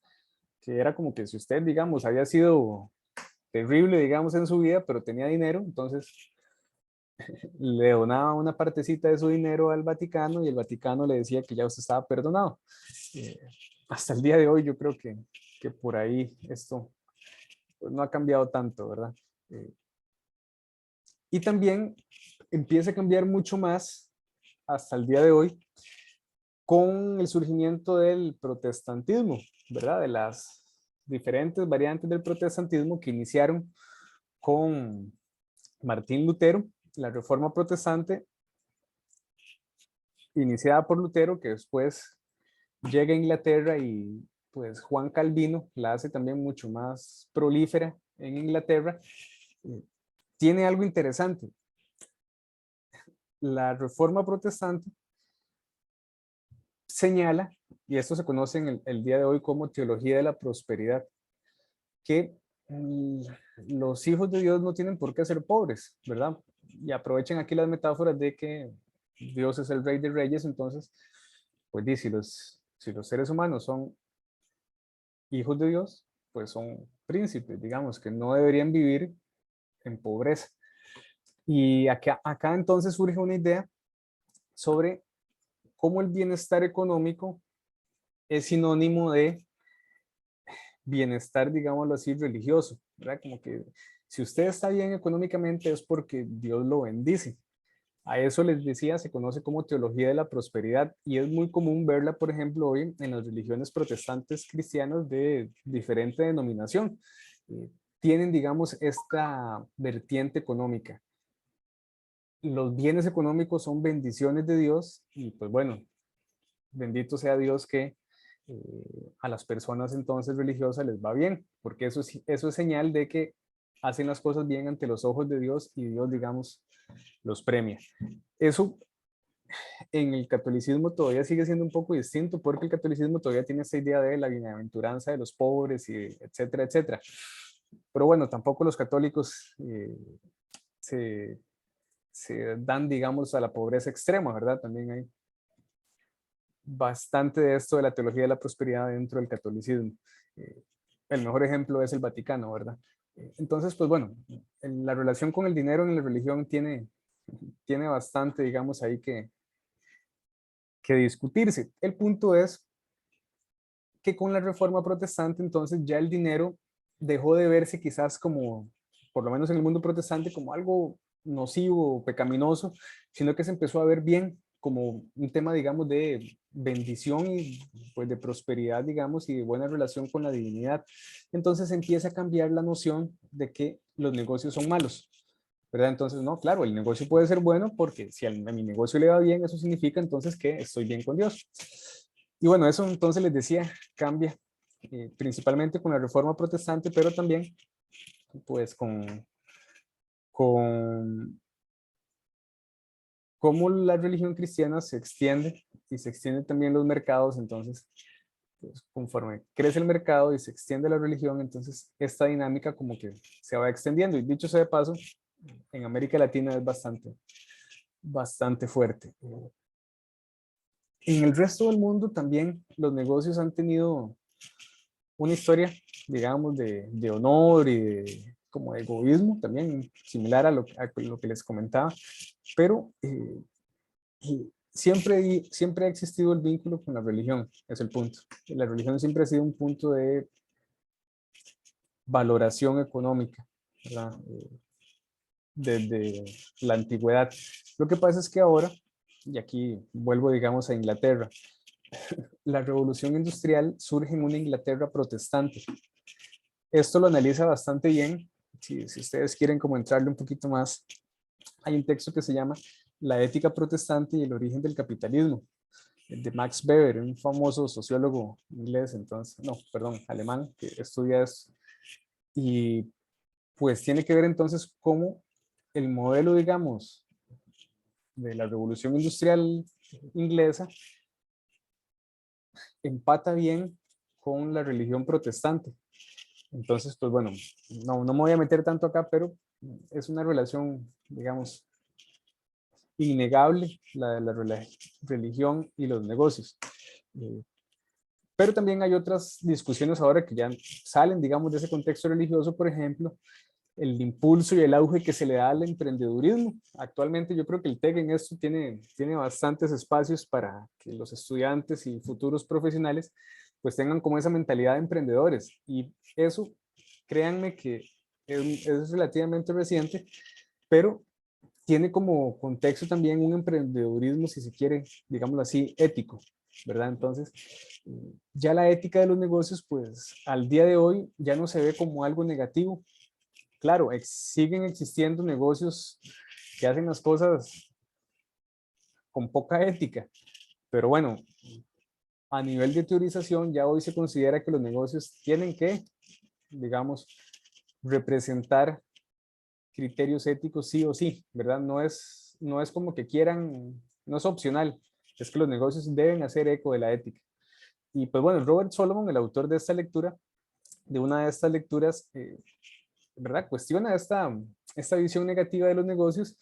que era como que si usted, digamos, había sido terrible, digamos, en su vida, pero tenía dinero, entonces le donaba una partecita de su dinero al Vaticano y el Vaticano le decía que ya usted estaba perdonado. Eh, Hasta el día de hoy yo creo que por ahí esto pues, no ha cambiado tanto, ¿verdad? Y también empieza a cambiar mucho más hasta el día de hoy con el surgimiento del protestantismo, ¿verdad? De las diferentes variantes del protestantismo que iniciaron con Martín Lutero, la Reforma Protestante iniciada por Lutero, que después llega a Inglaterra y pues Juan Calvino la hace también mucho más prolífera en Inglaterra. Tiene algo interesante. La Reforma Protestante señala, y esto se conoce en el día de hoy como teología de la prosperidad, que los hijos de Dios no tienen por qué ser pobres, ¿verdad? Y aprovechan aquí las metáforas de que Dios es el rey de reyes, entonces, pues si los seres humanos son hijos de Dios, pues son príncipes, digamos, que no deberían vivir en pobreza. Y acá entonces surge una idea sobre cómo el bienestar económico es sinónimo de bienestar, digámoslo así, religioso, ¿verdad? Como que si usted está bien económicamente es porque Dios lo bendice. A eso les decía, se conoce como teología de la prosperidad y es muy común verla, por ejemplo, hoy en las religiones protestantes cristianas de diferente denominación. Eh, Tienen, digamos, esta vertiente económica. Los bienes económicos son bendiciones de Dios y pues bueno, bendito sea Dios que a las personas entonces religiosas les va bien, porque eso es señal de que hacen las cosas bien ante los ojos de Dios y Dios, digamos, los premia. Eso en el catolicismo todavía sigue siendo un poco distinto porque el catolicismo todavía tiene esta idea de la bienaventuranza de los pobres y etcétera, etcétera. Pero bueno, tampoco los católicos se, se dan, digamos, a la pobreza extrema, ¿verdad? También hay bastante de esto de la teología de la prosperidad dentro del catolicismo. El mejor ejemplo es el Vaticano, ¿verdad? Entonces, pues bueno, la relación con el dinero en la religión tiene bastante, digamos, ahí que discutirse. El punto es que con la reforma protestante, entonces ya el dinero dejó de verse quizás como, por lo menos en el mundo protestante, como algo nocivo o pecaminoso, sino que se empezó a ver bien como un tema, digamos, de bendición y pues de prosperidad, digamos, y de buena relación con la divinidad. Entonces empieza a cambiar la noción de que los negocios son malos, ¿verdad? Entonces, no, claro, el negocio puede ser bueno porque si a mi negocio le va bien, eso significa entonces que estoy bien con Dios. Y bueno, eso entonces les decía, cambia principalmente con la reforma protestante, pero también pues con cómo la religión cristiana se extiende y se extienden también los mercados, entonces pues, conforme crece el mercado y se extiende la religión, entonces esta dinámica como que se va extendiendo y dicho sea de paso, en América Latina es bastante fuerte. En el resto del mundo también los negocios han tenido una historia, digamos, de honor y de, como de egoísmo, también similar a lo que les comentaba, pero siempre ha existido el vínculo con la religión, es el punto. La religión siempre ha sido un punto de valoración económica, ¿verdad? Desde la antigüedad. Lo que pasa es que ahora, y aquí vuelvo, digamos, a Inglaterra, la revolución industrial surge en una Inglaterra protestante. Esto lo analiza bastante bien. Si ustedes quieren como entrarle un poquito más, hay un texto que se llama La ética protestante y el origen del capitalismo, de Max Weber, un famoso sociólogo inglés, entonces, no, perdón, alemán, que estudia eso. Y pues tiene que ver entonces cómo el modelo, digamos, de la revolución industrial inglesa empata bien con la religión protestante. Entonces, pues bueno, no me voy a meter tanto acá, pero es una relación, digamos, innegable, la de la religión y los negocios. Pero también hay otras discusiones ahora que ya salen, digamos, de ese contexto religioso, por ejemplo, el impulso y el auge que se le da al emprendedurismo. Actualmente yo creo que el TEC en esto tiene bastantes espacios para que los estudiantes y futuros profesionales pues tengan como esa mentalidad de emprendedores. Y eso, créanme que es relativamente reciente, pero tiene como contexto también un emprendedurismo, si se quiere, digámoslo así, ético, ¿verdad? Entonces, ya la ética de los negocios, pues al día de hoy ya no se ve como algo negativo. Claro, siguen existiendo negocios que hacen las cosas con poca ética, pero bueno, a nivel de teorización ya hoy se considera que los negocios tienen que, digamos, representar criterios éticos sí o sí, ¿verdad? No es como que quieran, no es opcional, es que los negocios deben hacer eco de la ética. Y pues bueno, Robert Solomon, el autor de esta lectura, de una de estas lecturas, ¿verdad? Cuestiona esta visión negativa de los negocios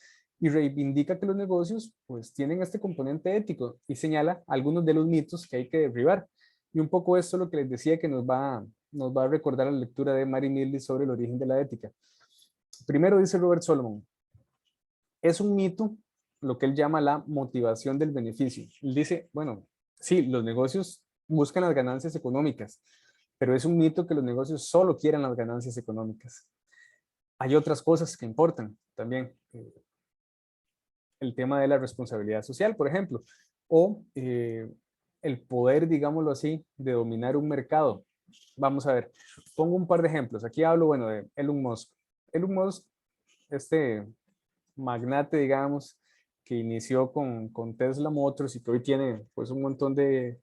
y reivindica que los negocios pues tienen este componente ético y señala algunos de los mitos que hay que derribar. Y un poco esto es lo que les decía que nos va a recordar la lectura de Mary Milly sobre el origen de la ética. Primero dice Robert Solomon, es un mito lo que él llama la motivación del beneficio. Él dice, bueno, sí, los negocios buscan las ganancias económicas, pero es un mito que los negocios solo quieren las ganancias económicas. Hay otras cosas que importan también. El tema de la responsabilidad social, por ejemplo, o el poder, digámoslo así, de dominar un mercado. Vamos a ver, pongo un par de ejemplos. Aquí hablo, bueno, de Elon Musk. Elon Musk, este magnate, digamos, que inició con Tesla Motors y que hoy tiene pues un montón de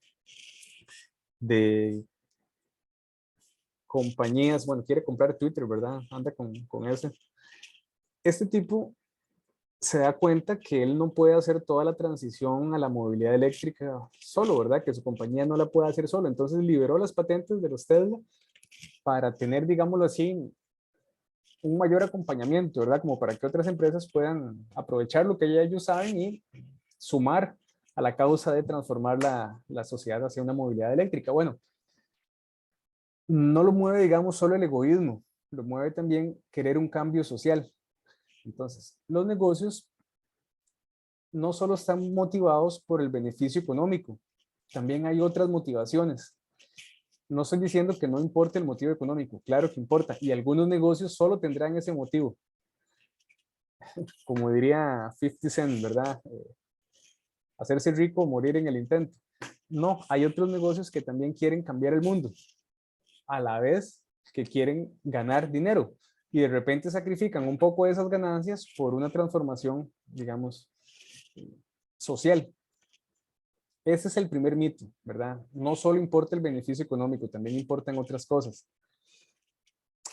compañías, bueno, quiere comprar Twitter, ¿verdad? Anda con ese. Este tipo se da cuenta que él no puede hacer toda la transición a la movilidad eléctrica solo, ¿verdad? Que su compañía no la puede hacer solo. Entonces liberó las patentes de los Tesla para tener, digámoslo así, un mayor acompañamiento, ¿verdad? Como para que otras empresas puedan aprovechar lo que ya ellos saben y sumar a la causa de transformar la sociedad hacia una movilidad eléctrica. Bueno, no lo mueve, digamos, solo el egoísmo, lo mueve también querer un cambio social. Entonces, los negocios no solo están motivados por el beneficio económico, también hay otras motivaciones. No estoy diciendo que no importe el motivo económico, claro que importa, y algunos negocios solo tendrán ese motivo. Como diría 50 Cent, ¿verdad? Hacerse rico o morir en el intento. No, hay otros negocios que también quieren cambiar el mundo, a la vez que quieren ganar dinero, y de repente sacrifican un poco de esas ganancias por una transformación, digamos, social. Ese es el primer mito, ¿verdad? No solo importa el beneficio económico, también importan otras cosas.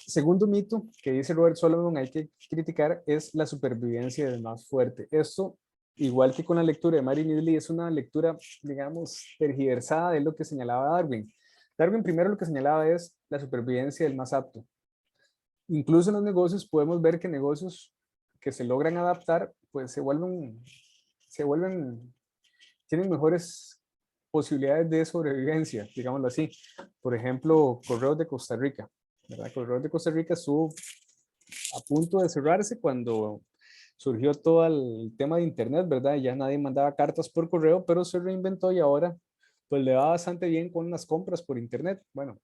Segundo mito que dice Robert Solomon hay que criticar es la supervivencia del más fuerte. Esto, igual que con la lectura de Mary Needley, es una lectura, digamos, tergiversada de lo que señalaba Darwin. Darwin primero lo que señalaba es la supervivencia del más apto. Incluso en los negocios podemos ver que negocios que se logran adaptar, pues tienen mejores posibilidades de sobrevivencia, digámoslo así. Por ejemplo, Correos de Costa Rica, ¿verdad? Correos de Costa Rica estuvo a punto de cerrarse cuando surgió todo el tema de internet, ¿verdad? Ya nadie mandaba cartas por correo, pero se reinventó y ahora pues le va bastante bien con las compras por internet. Bueno,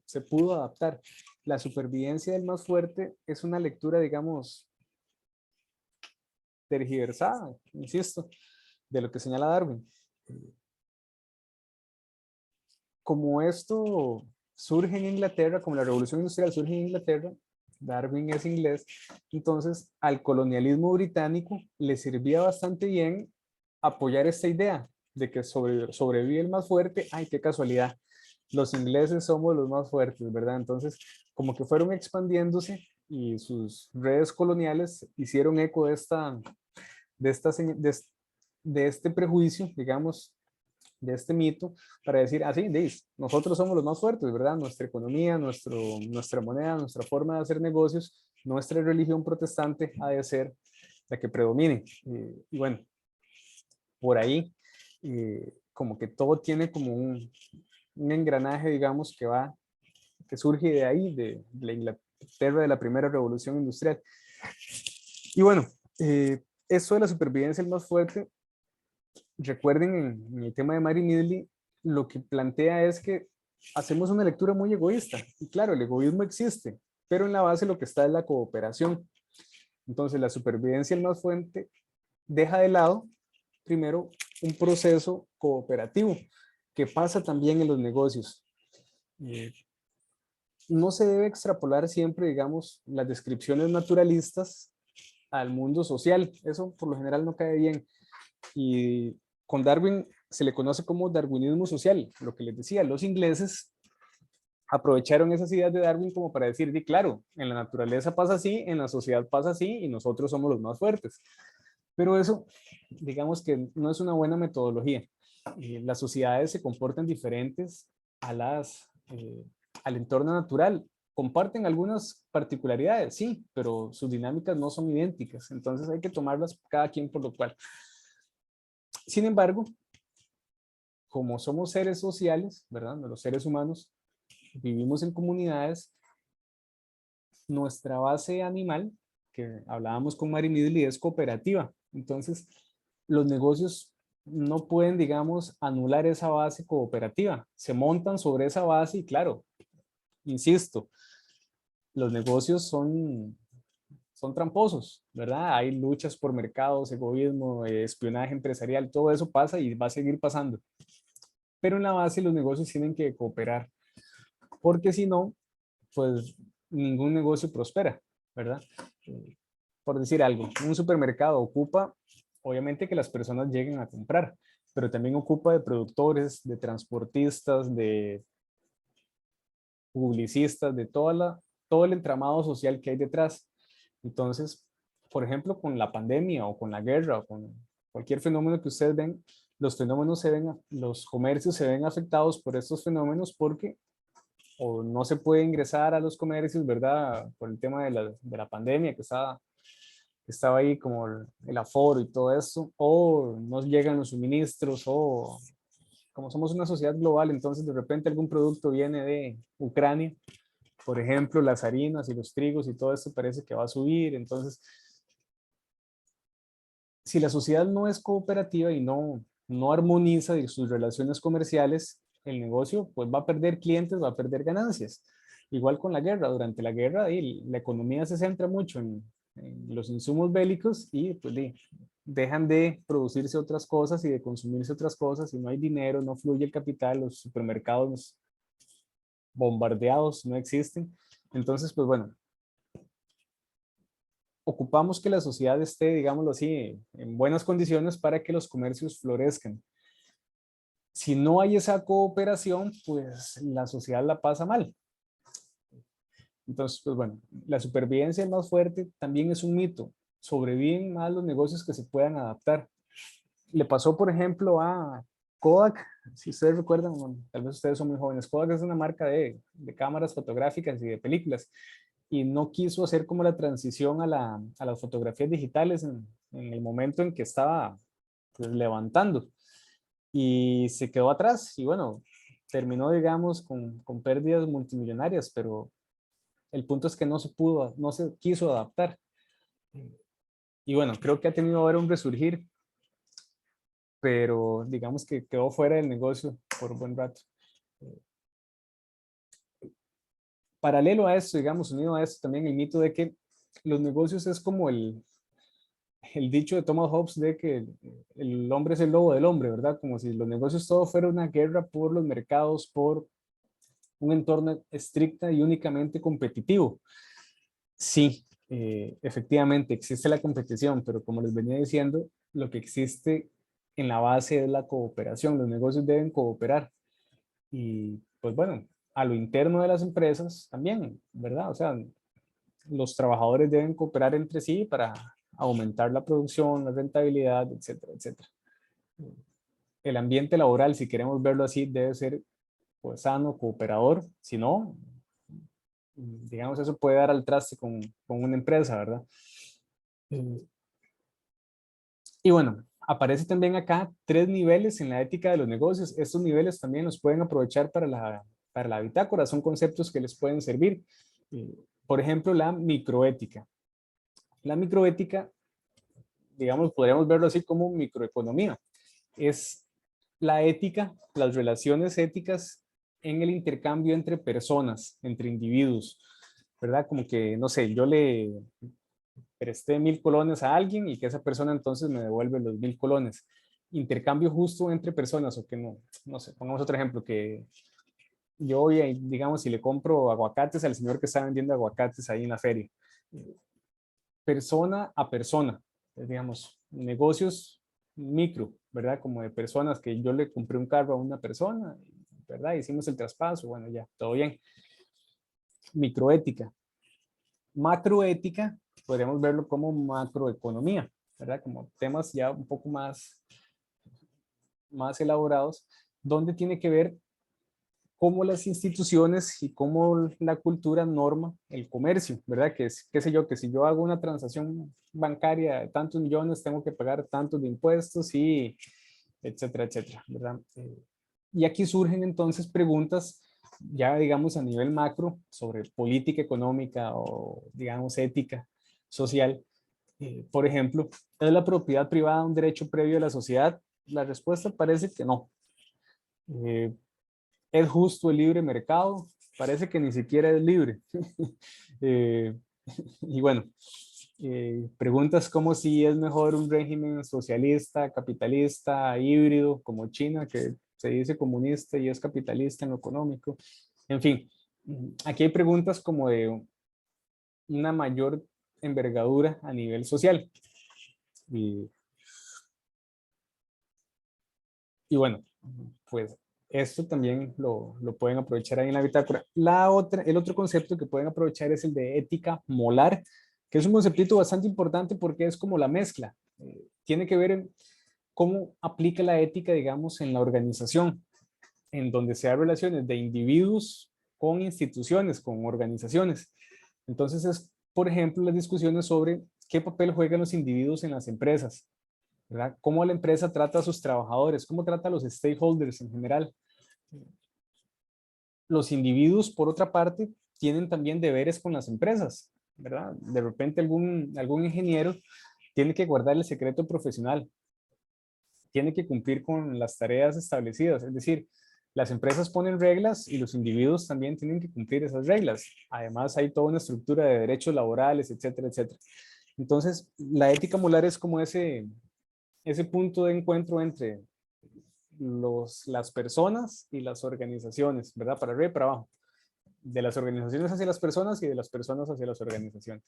se pudo adaptar. La supervivencia del más fuerte es una lectura, digamos, tergiversada, insisto, de lo que señala Darwin. Como esto surge en Inglaterra, como la revolución industrial surge en Inglaterra, Darwin es inglés, entonces al colonialismo británico le servía bastante bien apoyar esta idea de que sobrevive el más fuerte. Ay, qué casualidad, los ingleses somos los más fuertes, ¿verdad? Entonces, como que fueron expandiéndose y sus redes coloniales hicieron eco de este prejuicio, digamos, de este mito, para decir, así, nosotros somos los más fuertes, ¿verdad? Nuestra economía, nuestra moneda, nuestra forma de hacer negocios, nuestra religión protestante ha de ser la que predomine. Y bueno, por ahí, como que todo tiene como un engranaje, digamos, que surge de ahí, de la Inglaterra de la primera revolución industrial. Y bueno, eso de la supervivencia el más fuerte, recuerden en el tema de Mary Needley, lo que plantea es que hacemos una lectura muy egoísta. Y claro, el egoísmo existe, pero en la base lo que está es la cooperación. Entonces, la supervivencia del más fuerte deja de lado, primero, un proceso cooperativo que pasa también en los negocios. No se debe extrapolar siempre, digamos, las descripciones naturalistas al mundo social. Eso por lo general no cae bien. Y con Darwin se le conoce como darwinismo social, lo que les decía, los ingleses aprovecharon esas ideas de Darwin como para decir, claro, en la naturaleza pasa así, en la sociedad pasa así y nosotros somos los más fuertes. Pero eso, digamos que no es una buena metodología. Las sociedades se comportan diferentes al entorno natural. Comparten algunas particularidades, sí, pero sus dinámicas no son idénticas. Entonces hay que tomarlas cada quien por lo cual. Sin embargo, como somos seres sociales, ¿verdad? Los seres humanos vivimos en comunidades, nuestra base animal, que hablábamos con Mary Needley, es cooperativa. Entonces, los negocios no pueden, digamos, anular esa base cooperativa. Se montan sobre esa base y claro, insisto, los negocios son tramposos, ¿verdad? Hay luchas por mercados, egoísmo, espionaje empresarial, todo eso pasa y va a seguir pasando. Pero en la base los negocios tienen que cooperar, porque si no, pues ningún negocio prospera, ¿verdad? Por decir algo, un supermercado ocupa, obviamente, que las personas lleguen a comprar, pero también ocupa de productores, de transportistas, de publicistas, de todo el entramado social que hay detrás. Entonces, por ejemplo, con la pandemia o con la guerra o con cualquier fenómeno que ustedes ven, los comercios se ven afectados por estos fenómenos porque o no se puede ingresar a los comercios, ¿verdad? Por el tema de la pandemia que estaba ahí como el aforo y todo eso, o no llegan los suministros, o como somos una sociedad global, entonces de repente algún producto viene de Ucrania, por ejemplo, las harinas y los trigos y todo esto parece que va a subir. Entonces, si la sociedad no es cooperativa y no armoniza sus relaciones comerciales, el negocio pues va a perder clientes, va a perder ganancias. Igual con la guerra, durante la guerra la economía se centra mucho en los insumos bélicos y pues dejan de producirse otras cosas y de consumirse otras cosas y no hay dinero, no fluye el capital, los supermercados bombardeados no existen. Entonces, pues bueno, ocupamos que la sociedad esté, digámoslo así, en buenas condiciones para que los comercios florezcan. Si no hay esa cooperación, pues la sociedad la pasa mal. Entonces, pues bueno, la supervivencia es más fuerte, también es un mito. Sobreviven más los negocios que se puedan adaptar. Le pasó, por ejemplo, a Kodak, si ustedes recuerdan, bueno, tal vez ustedes son muy jóvenes, Kodak es una marca de cámaras fotográficas y de películas, y no quiso hacer como la transición a las fotografías digitales en el momento en que estaba pues, levantando, y se quedó atrás, y bueno, terminó, digamos, con pérdidas multimillonarias, pero el punto es que no se quiso adaptar. Y bueno, creo que ha tenido ahora un resurgir, pero digamos que quedó fuera del negocio por un buen rato. Paralelo a esto, digamos, unido a esto también el mito de que los negocios es como el dicho de Thomas Hobbes de que el hombre es el lobo del hombre, ¿verdad? Como si los negocios todo fuera una guerra por los mercados, por un entorno estricta y únicamente competitivo. Sí, efectivamente existe la competición, pero como les venía diciendo, lo que existe en la base es la cooperación. Los negocios deben cooperar. Y pues bueno, a lo interno de las empresas también, ¿verdad? O sea, los trabajadores deben cooperar entre sí para aumentar la producción, la rentabilidad, etcétera, etcétera. El ambiente laboral, si queremos verlo así, debe ser pues sano, cooperador. Si no, digamos, eso puede dar al traste con una empresa, ¿verdad? Y bueno, aparece también acá 3 niveles en la ética de los negocios. Estos niveles también los pueden aprovechar para la bitácora, son conceptos que les pueden servir. Por ejemplo, la microética. La microética, digamos, podríamos verlo así como microeconomía. Es la ética, las relaciones éticas en el intercambio entre personas, entre individuos, ¿verdad? Como que, no sé, yo le presté 1000 colones a alguien y que esa persona entonces me devuelve los 1000 colones. Intercambio justo entre personas o que no sé, pongamos otro ejemplo, que yo voy, digamos, si le compro aguacates al señor que está vendiendo aguacates ahí en la feria. Persona a persona, digamos, negocios micro, ¿verdad? Como de personas que yo le compré un carro a una persona, ¿verdad? Hicimos el traspaso, bueno, ya, todo bien. Microética. Macroética, podríamos verlo como macroeconomía, ¿verdad? Como temas ya un poco más elaborados, donde tiene que ver cómo las instituciones y cómo la cultura norma el comercio, ¿verdad? Que es, qué sé yo, que si yo hago una transacción bancaria de tantos millones, tengo que pagar tantos de impuestos y etcétera, etcétera, ¿verdad? Y aquí surgen entonces preguntas ya digamos a nivel macro sobre política económica o digamos ética social. Por ejemplo, ¿es la propiedad privada un derecho previo de la sociedad? la respuesta parece que no. ¿Es justo el libre mercado? Parece que ni siquiera es libre. Eh, y bueno, preguntas como si es mejor un régimen socialista, capitalista, híbrido, como China, que se dice comunista y es capitalista en lo económico. En fin, aquí hay preguntas como de una mayor envergadura a nivel social. Y bueno, pues esto también lo pueden aprovechar ahí en la bitácora. El otro concepto que pueden aprovechar es el de ética molar, que es un conceptito bastante importante porque es como la mezcla. Tiene que ver en cómo aplica la ética, digamos, en la organización, en donde se da relaciones de individuos con instituciones, con organizaciones. Entonces es, por ejemplo, las discusiones sobre qué papel juegan los individuos en las empresas, ¿verdad? Cómo la empresa trata a sus trabajadores, cómo trata a los stakeholders en general. Los individuos, por otra parte, tienen también deberes con las empresas, ¿verdad? De repente algún ingeniero tiene que guardar el secreto profesional, tiene que cumplir con las tareas establecidas, es decir, las empresas ponen reglas y los individuos también tienen que cumplir esas reglas. Además, hay toda una estructura de derechos laborales, etcétera, etcétera. Entonces, la ética molar es como ese punto de encuentro entre las personas y las organizaciones, ¿verdad? Para arriba y para abajo. De las organizaciones hacia las personas y de las personas hacia las organizaciones.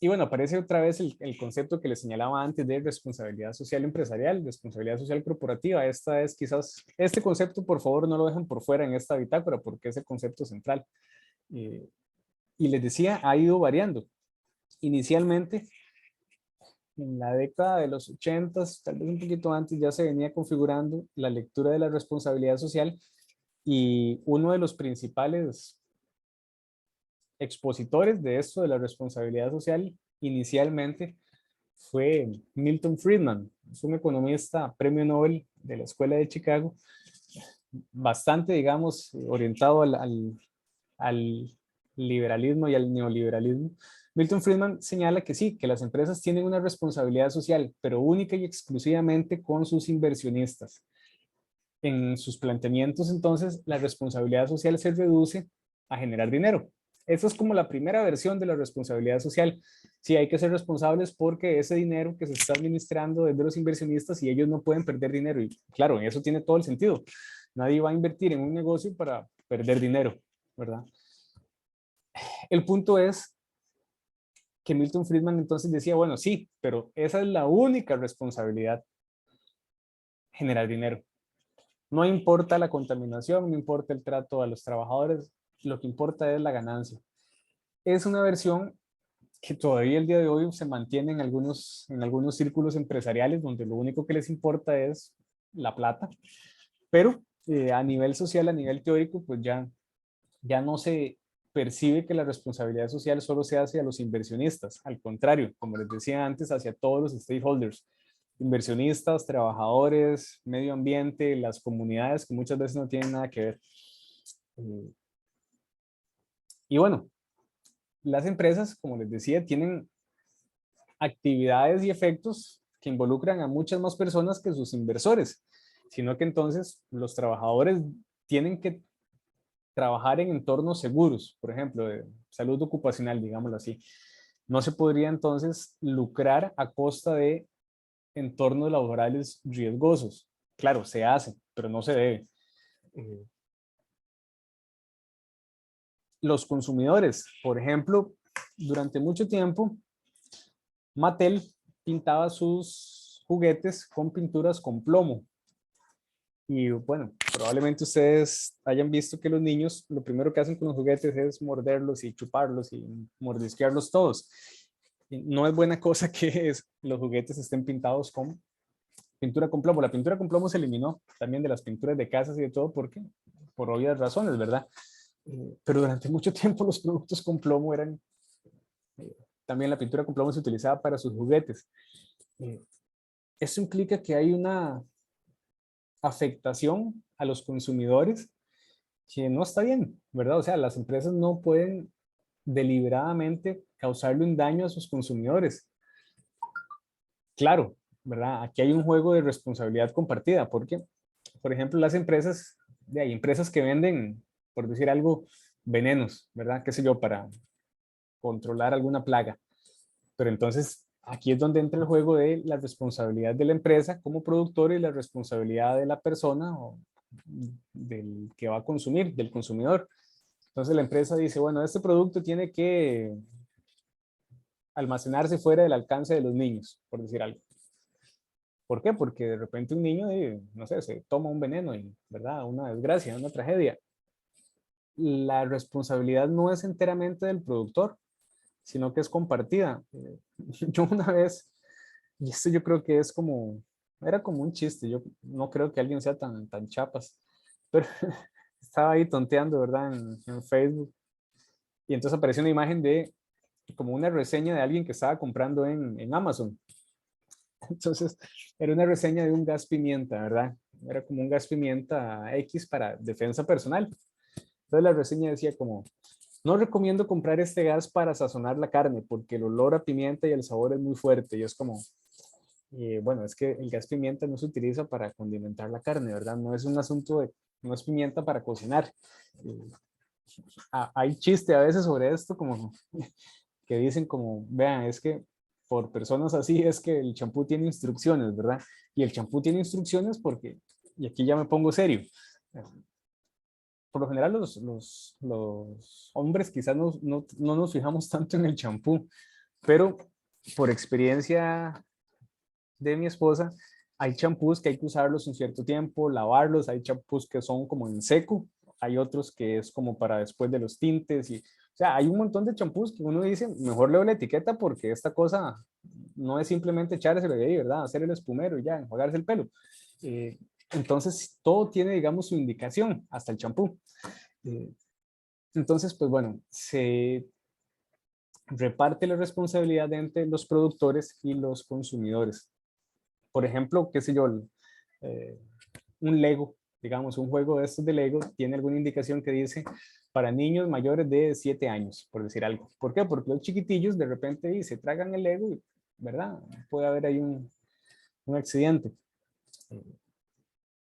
Y bueno, aparece otra vez el concepto que les señalaba antes de responsabilidad social empresarial, responsabilidad social corporativa. Esta es quizás, este concepto por favor no lo dejen por fuera en esta bitácora porque es el concepto central. Y les decía, ha ido variando. Inicialmente, en la década de los 80, tal vez un poquito antes, ya se venía configurando la lectura de la responsabilidad social y uno de los principales expositores de esto de la responsabilidad social inicialmente fue Milton Friedman. Es un economista premio Nobel de la Escuela de Chicago, bastante, digamos, orientado al liberalismo y al neoliberalismo. Milton Friedman señala que sí, que las empresas tienen una responsabilidad social, pero única y exclusivamente con sus inversionistas. En sus planteamientos, entonces, la responsabilidad social se reduce a generar dinero. Esa es como la primera versión de la responsabilidad social. Sí, hay que ser responsables porque ese dinero que se está administrando es de los inversionistas y ellos no pueden perder dinero. Y claro, eso tiene todo el sentido. Nadie va a invertir en un negocio para perder dinero, ¿verdad? El punto es que Milton Friedman entonces decía, bueno, sí, pero esa es la única responsabilidad, generar dinero. No importa la contaminación, no importa el trato a los trabajadores, lo que importa es la ganancia. Es una versión que todavía el día de hoy se mantiene en algunos círculos empresariales donde lo único que les importa es la plata, pero a nivel social, a nivel teórico, pues ya no se percibe que la responsabilidad social solo se hace a los inversionistas, al contrario, como les decía antes, hacia todos los stakeholders, inversionistas, trabajadores, medio ambiente, las comunidades que muchas veces no tienen nada que ver. Y bueno, las empresas, como les decía, tienen actividades y efectos que involucran a muchas más personas que sus inversores, sino que entonces los trabajadores tienen que trabajar en entornos seguros, por ejemplo, de salud ocupacional, digámoslo así. No se podría entonces lucrar a costa de entornos laborales riesgosos. Claro, se hace, pero no se debe. Los consumidores, por ejemplo, durante mucho tiempo, Mattel pintaba sus juguetes con pinturas con plomo. Y bueno, probablemente ustedes hayan visto que los niños lo primero que hacen con los juguetes es morderlos y chuparlos y mordisquearlos todos. Y no es buena cosa que los juguetes estén pintados con pintura con plomo. La pintura con plomo se eliminó también de las pinturas de casas y de todo porque, por obvias razones, ¿verdad? Pero durante mucho tiempo los productos con plomo eran, también la pintura con plomo se utilizaba para sus juguetes. Eso implica que hay una afectación a los consumidores que no está bien, ¿verdad? O sea, las empresas no pueden deliberadamente causarle un daño a sus consumidores. Claro, ¿verdad? Aquí hay un juego de responsabilidad compartida, porque, por ejemplo, las empresas, hay empresas que venden, por decir algo, venenos, ¿verdad? Qué sé yo, para controlar alguna plaga. Pero entonces, aquí es donde entra el juego de la responsabilidad de la empresa como productor y la responsabilidad de la persona o del que va a consumir, del consumidor. Entonces la empresa dice, bueno, este producto tiene que almacenarse fuera del alcance de los niños, por decir algo. ¿Por qué? Porque de repente un niño, no sé, se toma un veneno y, ¿verdad? Una desgracia, una tragedia. La responsabilidad no es enteramente del productor, sino que es compartida. Yo una vez, y esto yo creo que es como, era como un chiste, yo no creo que alguien sea tan chapas, pero estaba ahí tonteando, ¿verdad? En Facebook. Y entonces apareció una imagen de como una reseña de alguien que estaba comprando en Amazon. Entonces, era una reseña de un gas pimienta, ¿verdad? Era como un gas pimienta X para defensa personal. Entonces la reseña decía como, no recomiendo comprar este gas para sazonar la carne porque el olor a pimienta y el sabor es muy fuerte. Y es como, bueno, es que el gas pimienta no se utiliza para condimentar la carne, ¿verdad? No es un asunto de, no es pimienta para cocinar. Hay chiste a veces sobre esto, como que dicen como, vean, es que por personas así es que el champú tiene instrucciones, ¿verdad? Y el champú tiene instrucciones porque, y aquí ya me pongo serio, por lo general los hombres quizás no nos fijamos tanto en el champú, pero por experiencia de mi esposa, hay champús que hay que usarlos un cierto tiempo, lavarlos, hay champús que son como en seco, hay otros que es como para después de los tintes, y, o sea, hay un montón de champús que uno dice, mejor leo la etiqueta porque esta cosa no es simplemente echárselo de ahí, ¿verdad? Hacer el espumero y ya, enjuagarse el pelo. Entonces, todo tiene, digamos, su indicación, hasta el champú. Entonces, pues bueno, se reparte la responsabilidad entre los productores y los consumidores. Por ejemplo, qué sé yo, eh, un Lego, digamos, un juego de estos de Lego tiene alguna indicación que dice para niños mayores de 7 años, por decir algo. ¿Por qué? Porque los chiquitillos de repente se tragan el Lego y, ¿verdad? Puede haber ahí un accidente.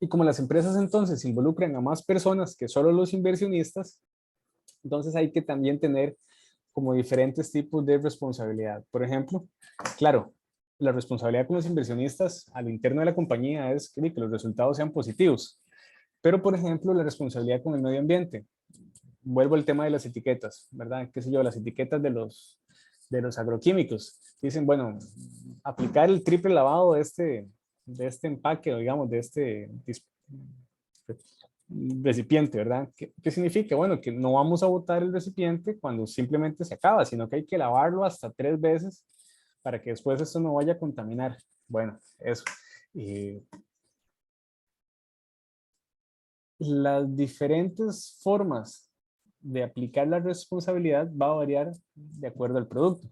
Y como las empresas entonces involucran a más personas que solo los inversionistas, entonces hay que también tener como diferentes tipos de responsabilidad. Por ejemplo, claro, la responsabilidad con los inversionistas al interno de la compañía es que los resultados sean positivos. Pero, por ejemplo, la responsabilidad con el medio ambiente. Vuelvo al tema de las etiquetas, ¿verdad? ¿Qué sé yo? Las etiquetas de los agroquímicos. Dicen, bueno, aplicar el triple lavado de este empaque, o digamos, de este recipiente, ¿verdad? ¿Qué significa? Bueno, que no vamos a botar el recipiente cuando simplemente se acaba, sino que hay que lavarlo hasta 3 veces para que después esto no vaya a contaminar. Bueno, eso. Las diferentes formas de aplicar la responsabilidad va a variar de acuerdo al producto.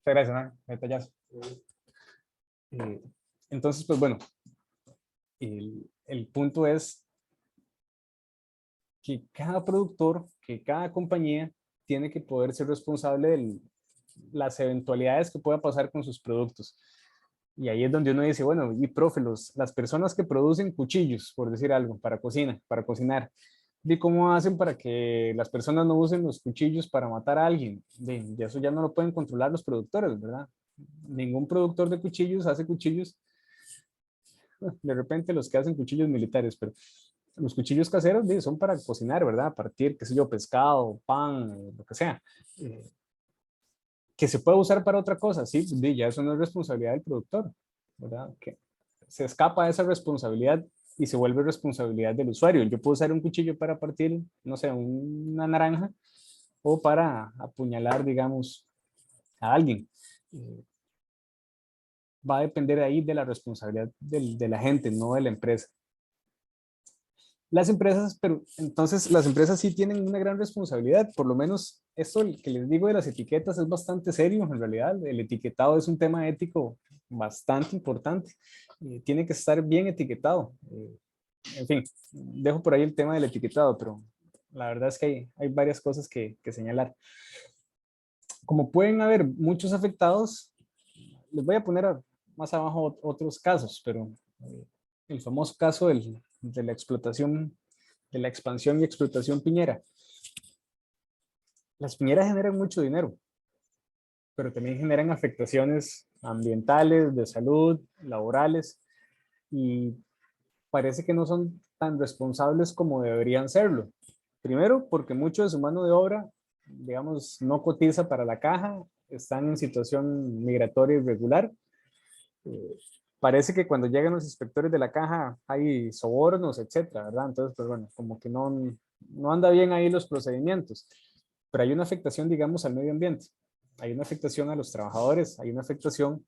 Muchas gracias, ¿no? Detallazo. Entonces, pues bueno, el punto es que cada productor, que cada compañía tiene que poder ser responsable de las eventualidades que pueda pasar con sus productos. Y ahí es donde uno dice, bueno, y profe, las personas que producen cuchillos, por decir algo, para cocina, para cocinar, ¿y cómo hacen para que las personas no usen los cuchillos para matar a alguien? Y eso ya no lo pueden controlar los productores, ¿verdad? Ningún productor de cuchillos hace cuchillos, de repente los que hacen cuchillos militares, pero los cuchillos caseros son para cocinar, ¿verdad? Partir, qué sé yo, pescado, pan, lo que sea. Que se puede usar para otra cosa, sí, ya eso no es responsabilidad del productor, ¿verdad? Que se escapa de esa responsabilidad y se vuelve responsabilidad del usuario. Yo puedo usar un cuchillo para partir, no sé, una naranja o para apuñalar, digamos, a alguien. Va a depender ahí de la responsabilidad de la gente, no de la empresa. Las empresas, pero entonces las empresas sí tienen una gran responsabilidad, por lo menos esto que les digo de las etiquetas es bastante serio en realidad, el etiquetado es un tema ético bastante importante, tiene que estar bien etiquetado, en fin, dejo por ahí el tema del etiquetado, pero la verdad es que hay varias cosas que señalar. Como pueden haber muchos afectados, les voy a poner más abajo otros casos, pero el famoso caso de la explotación, de la expansión y explotación piñera. Las piñeras generan mucho dinero, pero también generan afectaciones ambientales, de salud, laborales, y parece que no son tan responsables como deberían serlo. Primero, porque mucho de su mano de obra, digamos, no cotiza para la caja, están en situación migratoria irregular. Eh, Parece que cuando llegan los inspectores de la caja hay sobornos, etcétera, ¿verdad? Entonces, pues bueno, como que no anda bien ahí los procedimientos, pero hay una afectación, digamos, al medio ambiente, hay una afectación a los trabajadores, hay una afectación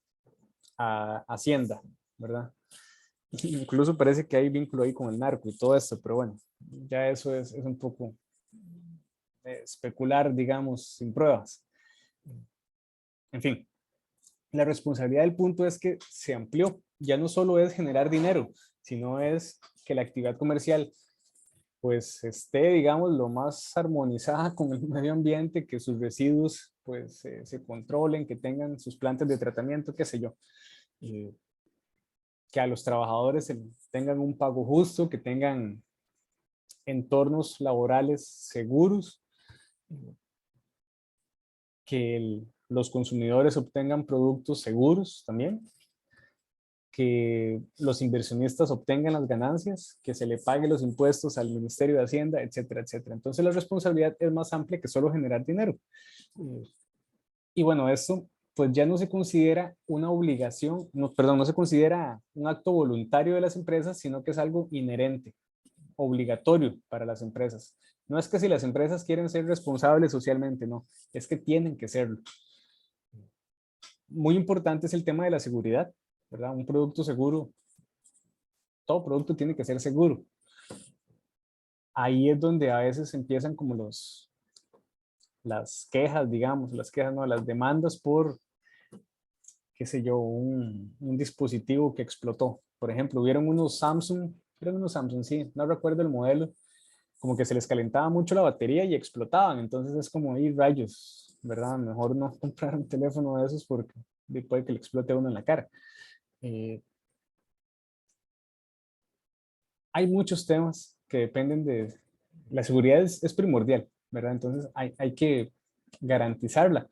a Hacienda, ¿verdad? Incluso parece que hay vínculo ahí con el narco y todo esto, pero bueno, ya eso es un poco especular, digamos, sin pruebas. En fin, la responsabilidad del punto es que se amplió. Ya no solo es generar dinero, sino es que la actividad comercial pues esté, digamos, lo más armonizada con el medio ambiente, que sus residuos pues se controlen, que tengan sus plantas de tratamiento, qué sé yo. Que a los trabajadores tengan un pago justo, que tengan entornos laborales seguros, que los consumidores obtengan productos seguros también, que los inversionistas obtengan las ganancias, que se le pague los impuestos al Ministerio de Hacienda, etcétera, etcétera. Entonces la responsabilidad es más amplia que solo generar dinero. Y bueno, esto pues ya no se considera una obligación, no, perdón, no se considera un acto voluntario de las empresas, sino que es algo inherente, obligatorio para las empresas. No es que si las empresas quieren ser responsables socialmente, no, es que tienen que serlo. Muy importante es el tema de la seguridad, ¿verdad? Un producto seguro, todo producto tiene que ser seguro. Ahí es donde a veces empiezan como las quejas, digamos, las quejas, no, las demandas por, qué sé yo, un dispositivo que explotó. Por ejemplo, eran unos Samsung, sí, no recuerdo el modelo, como que se les calentaba mucho la batería y explotaban. Entonces es como ahí rayos, ¿verdad? Mejor no comprar un teléfono de esos porque puede que le explote a uno en la cara. Hay muchos temas que dependen de... La seguridad es primordial, ¿verdad? Entonces hay que garantizarla.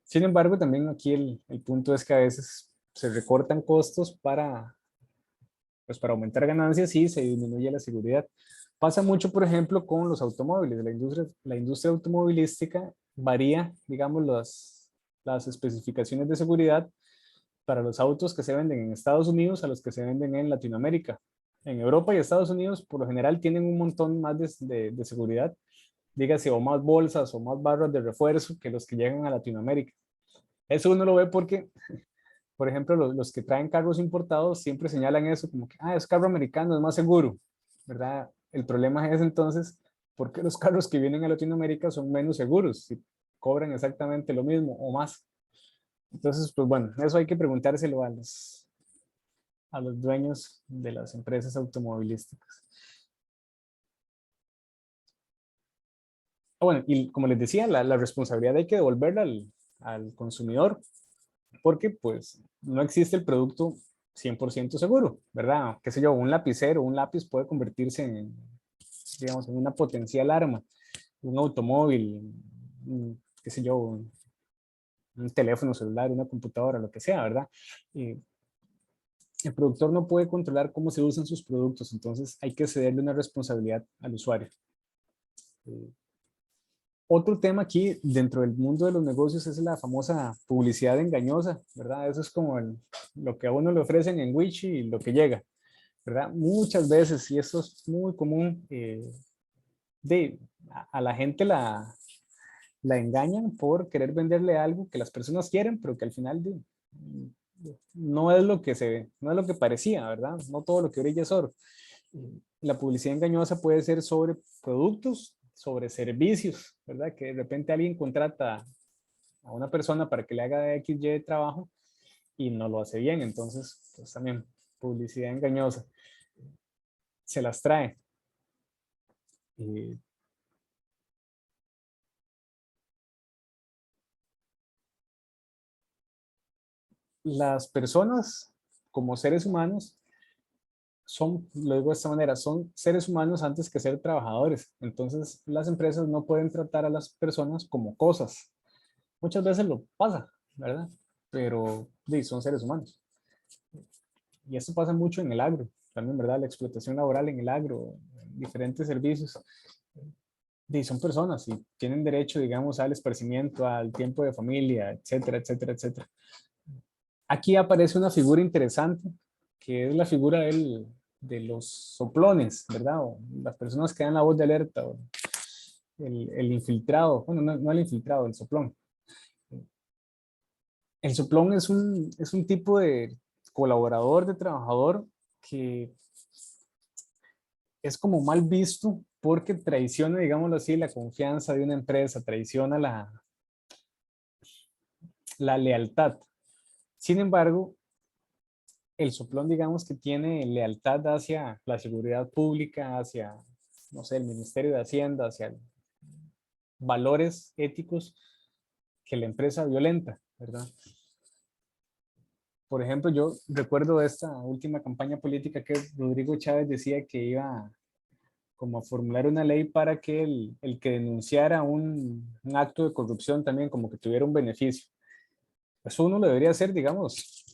Sin embargo, también aquí el punto es que a veces se recortan costos pues para aumentar ganancias y se disminuye la seguridad. Pasa mucho, por ejemplo, con los automóviles. La industria automovilística varía, digamos, las especificaciones de seguridad para los autos que se venden en Estados Unidos a los que se venden en Latinoamérica. En Europa y Estados Unidos, por lo general, tienen un montón más de seguridad, dígase, o más bolsas o más barras de refuerzo que los que llegan a Latinoamérica. Eso uno lo ve porque, por ejemplo, los que traen carros importados siempre señalan eso, como que, es carro americano, es más seguro, ¿verdad? El problema es entonces, ¿por qué los carros que vienen a Latinoamérica son menos seguros? Si cobran exactamente lo mismo o más. Entonces, pues bueno, eso hay que preguntárselo a los dueños de las empresas automovilísticas. Bueno, y como les decía, la responsabilidad hay que devolverla al consumidor, porque pues no existe el producto 100% seguro, ¿verdad? Qué sé yo, un lapicero, un lápiz puede convertirse en, digamos, en una potencial arma, un automóvil, qué sé yo, un teléfono celular, una computadora, lo que sea, ¿verdad? El productor no puede controlar cómo se usan sus productos, entonces hay que cederle una responsabilidad al usuario. Otro tema aquí dentro del mundo de los negocios es la famosa publicidad engañosa, ¿verdad? Eso es como lo que a uno le ofrecen en Wish y lo que llega, ¿verdad? Muchas veces, y esto es muy común, a la gente la engañan por querer venderle algo que las personas quieren, pero que al final no es lo que se ve, no es lo que parecía, ¿verdad? No todo lo que brilla es oro. La publicidad engañosa puede ser sobre productos, sobre servicios, ¿verdad? Que de repente alguien contrata a una persona para que le haga X, Y de trabajo y no lo hace bien, entonces, pues también publicidad engañosa. Se las trae. las personas como seres humanos son, lo digo de esta manera, son seres humanos antes que ser trabajadores. Entonces, las empresas no pueden tratar a las personas como cosas. Muchas veces lo pasa, ¿verdad? Pero sí, son seres humanos. Y esto pasa mucho en el agro, también, ¿verdad? La explotación laboral en el agro, en diferentes servicios. Sí, son personas y tienen derecho, digamos, al esparcimiento, al tiempo de familia, etcétera, etcétera, etcétera. Aquí aparece una figura interesante, que es la figura de los soplones, ¿verdad? O las personas que dan la voz de alerta, o el infiltrado, bueno, no el infiltrado, el soplón. El soplón es un tipo de colaborador, de trabajador, que es como mal visto porque traiciona, digámoslo así, la confianza de una empresa, traiciona la lealtad. Sin embargo, el soplón, digamos que tiene lealtad hacia la seguridad pública, hacia, no sé, el Ministerio de Hacienda, hacia valores éticos que la empresa violenta, ¿verdad? Por ejemplo, yo recuerdo esta última campaña política que Rodrigo Chávez decía que iba como a formular una ley para que el que denunciara un acto de corrupción también como que tuviera un beneficio. Eso uno lo debería hacer, digamos,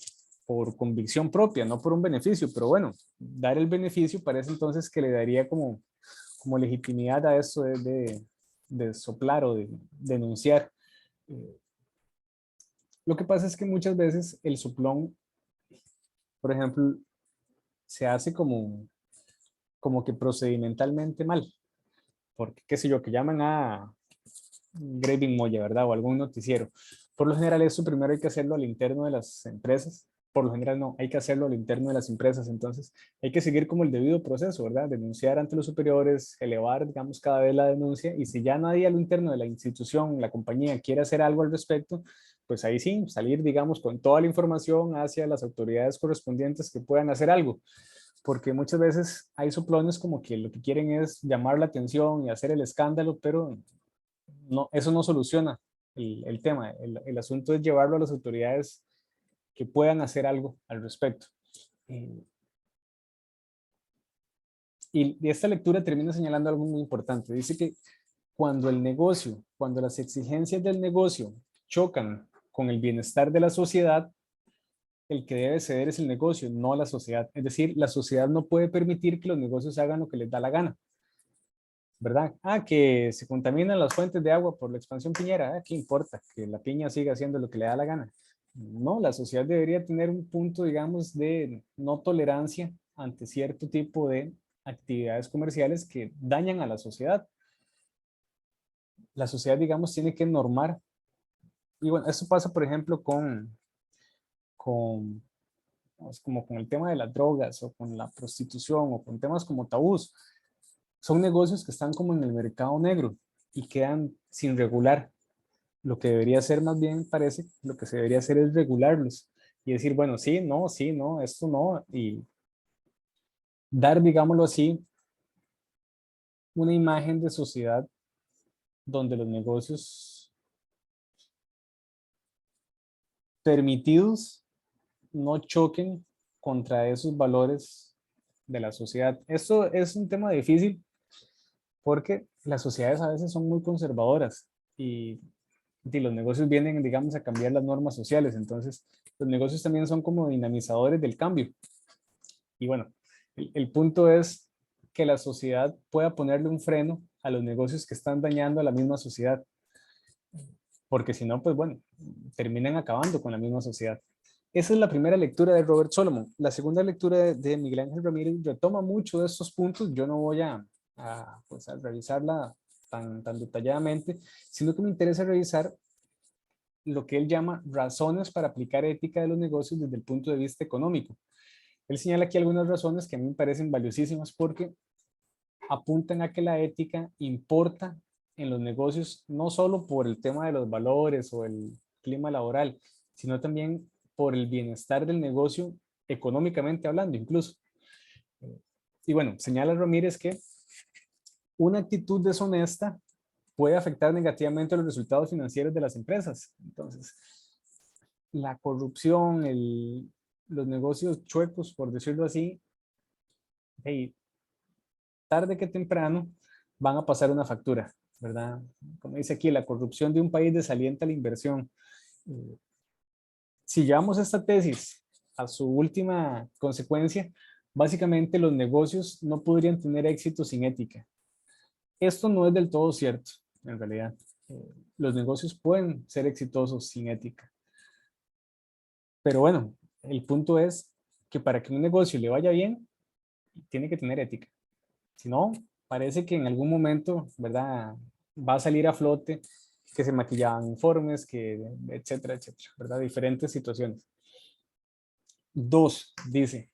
por convicción propia, no por un beneficio, pero bueno, dar el beneficio parece entonces que le daría como legitimidad a eso de soplar o de denunciar. Lo que pasa es que muchas veces el soplón, por ejemplo, se hace como que procedimentalmente mal, porque qué sé yo, que llaman a Graving Moya, ¿verdad? O algún noticiero. Por lo general, eso primero hay que hacerlo al interno de las empresas. Por lo general, no, hay que hacerlo al interno de las empresas. Entonces, hay que seguir como el debido proceso, ¿verdad? Denunciar ante los superiores, elevar, digamos, cada vez la denuncia. Y si ya nadie a lo interno de la institución, la compañía, quiere hacer algo al respecto, pues ahí sí, salir, digamos, con toda la información hacia las autoridades correspondientes que puedan hacer algo. Porque muchas veces hay soplones como que lo que quieren es llamar la atención y hacer el escándalo, pero no, eso no soluciona el tema. El asunto es llevarlo a las autoridades que puedan hacer algo al respecto. Y esta lectura termina señalando algo muy importante. Dice que cuando el negocio, cuando las exigencias del negocio chocan con el bienestar de la sociedad, el que debe ceder es el negocio, no la sociedad. Es decir, la sociedad no puede permitir que los negocios hagan lo que les da la gana. ¿Verdad? Ah, que se contaminan las fuentes de agua por la expansión piñera. ¿Qué importa? Que la piña siga haciendo lo que le da la gana. No, la sociedad debería tener un punto, digamos, de no tolerancia ante cierto tipo de actividades comerciales que dañan a la sociedad. La sociedad, digamos, tiene que normar. Y bueno, eso pasa, por ejemplo, con, como con el tema de las drogas o con la prostitución o con temas como tabús. Son negocios que están como en el mercado negro y quedan sin regular. Lo que debería ser más bien, parece, lo que se debería hacer es regularlos y decir, bueno, sí, no, esto no, y dar, digámoslo así, una imagen de sociedad donde los negocios permitidos no choquen contra esos valores de la sociedad. Esto es un tema difícil porque las sociedades a veces son muy conservadoras y los negocios vienen, digamos, a cambiar las normas sociales. Entonces, los negocios también son como dinamizadores del cambio. Y bueno, el punto es que la sociedad pueda ponerle un freno a los negocios que están dañando a la misma sociedad. Porque si no, pues bueno, terminan acabando con la misma sociedad. Esa es la primera lectura de Robert Solomon. La segunda lectura de Miguel Ángel Ramírez retoma mucho de estos puntos. Yo no voy pues a revisarla tan detalladamente, sino que me interesa revisar lo que él llama razones para aplicar ética de los negocios desde el punto de vista económico. Él señala aquí algunas razones que a mí me parecen valiosísimas porque apuntan a que la ética importa en los negocios no solo por el tema de los valores o el clima laboral, sino también por el bienestar del negocio económicamente hablando incluso. Y bueno, señala Ramírez que una actitud deshonesta puede afectar negativamente los resultados financieros de las empresas. Entonces, la corrupción, los negocios chuecos, por decirlo así, hey, tarde que temprano van a pasar una factura, ¿verdad? Como dice aquí, la corrupción de un país desalienta la inversión. Si llevamos esta tesis a su última consecuencia, básicamente los negocios no podrían tener éxito sin ética. Esto no es del todo cierto, en realidad. Los negocios pueden ser exitosos sin ética. Pero bueno, el punto es que para que un negocio le vaya bien, tiene que tener ética. Si no, parece que en algún momento, ¿verdad? Va a salir a flote que se maquillaban informes, que etcétera, etcétera, ¿verdad? Diferentes situaciones. 2, dice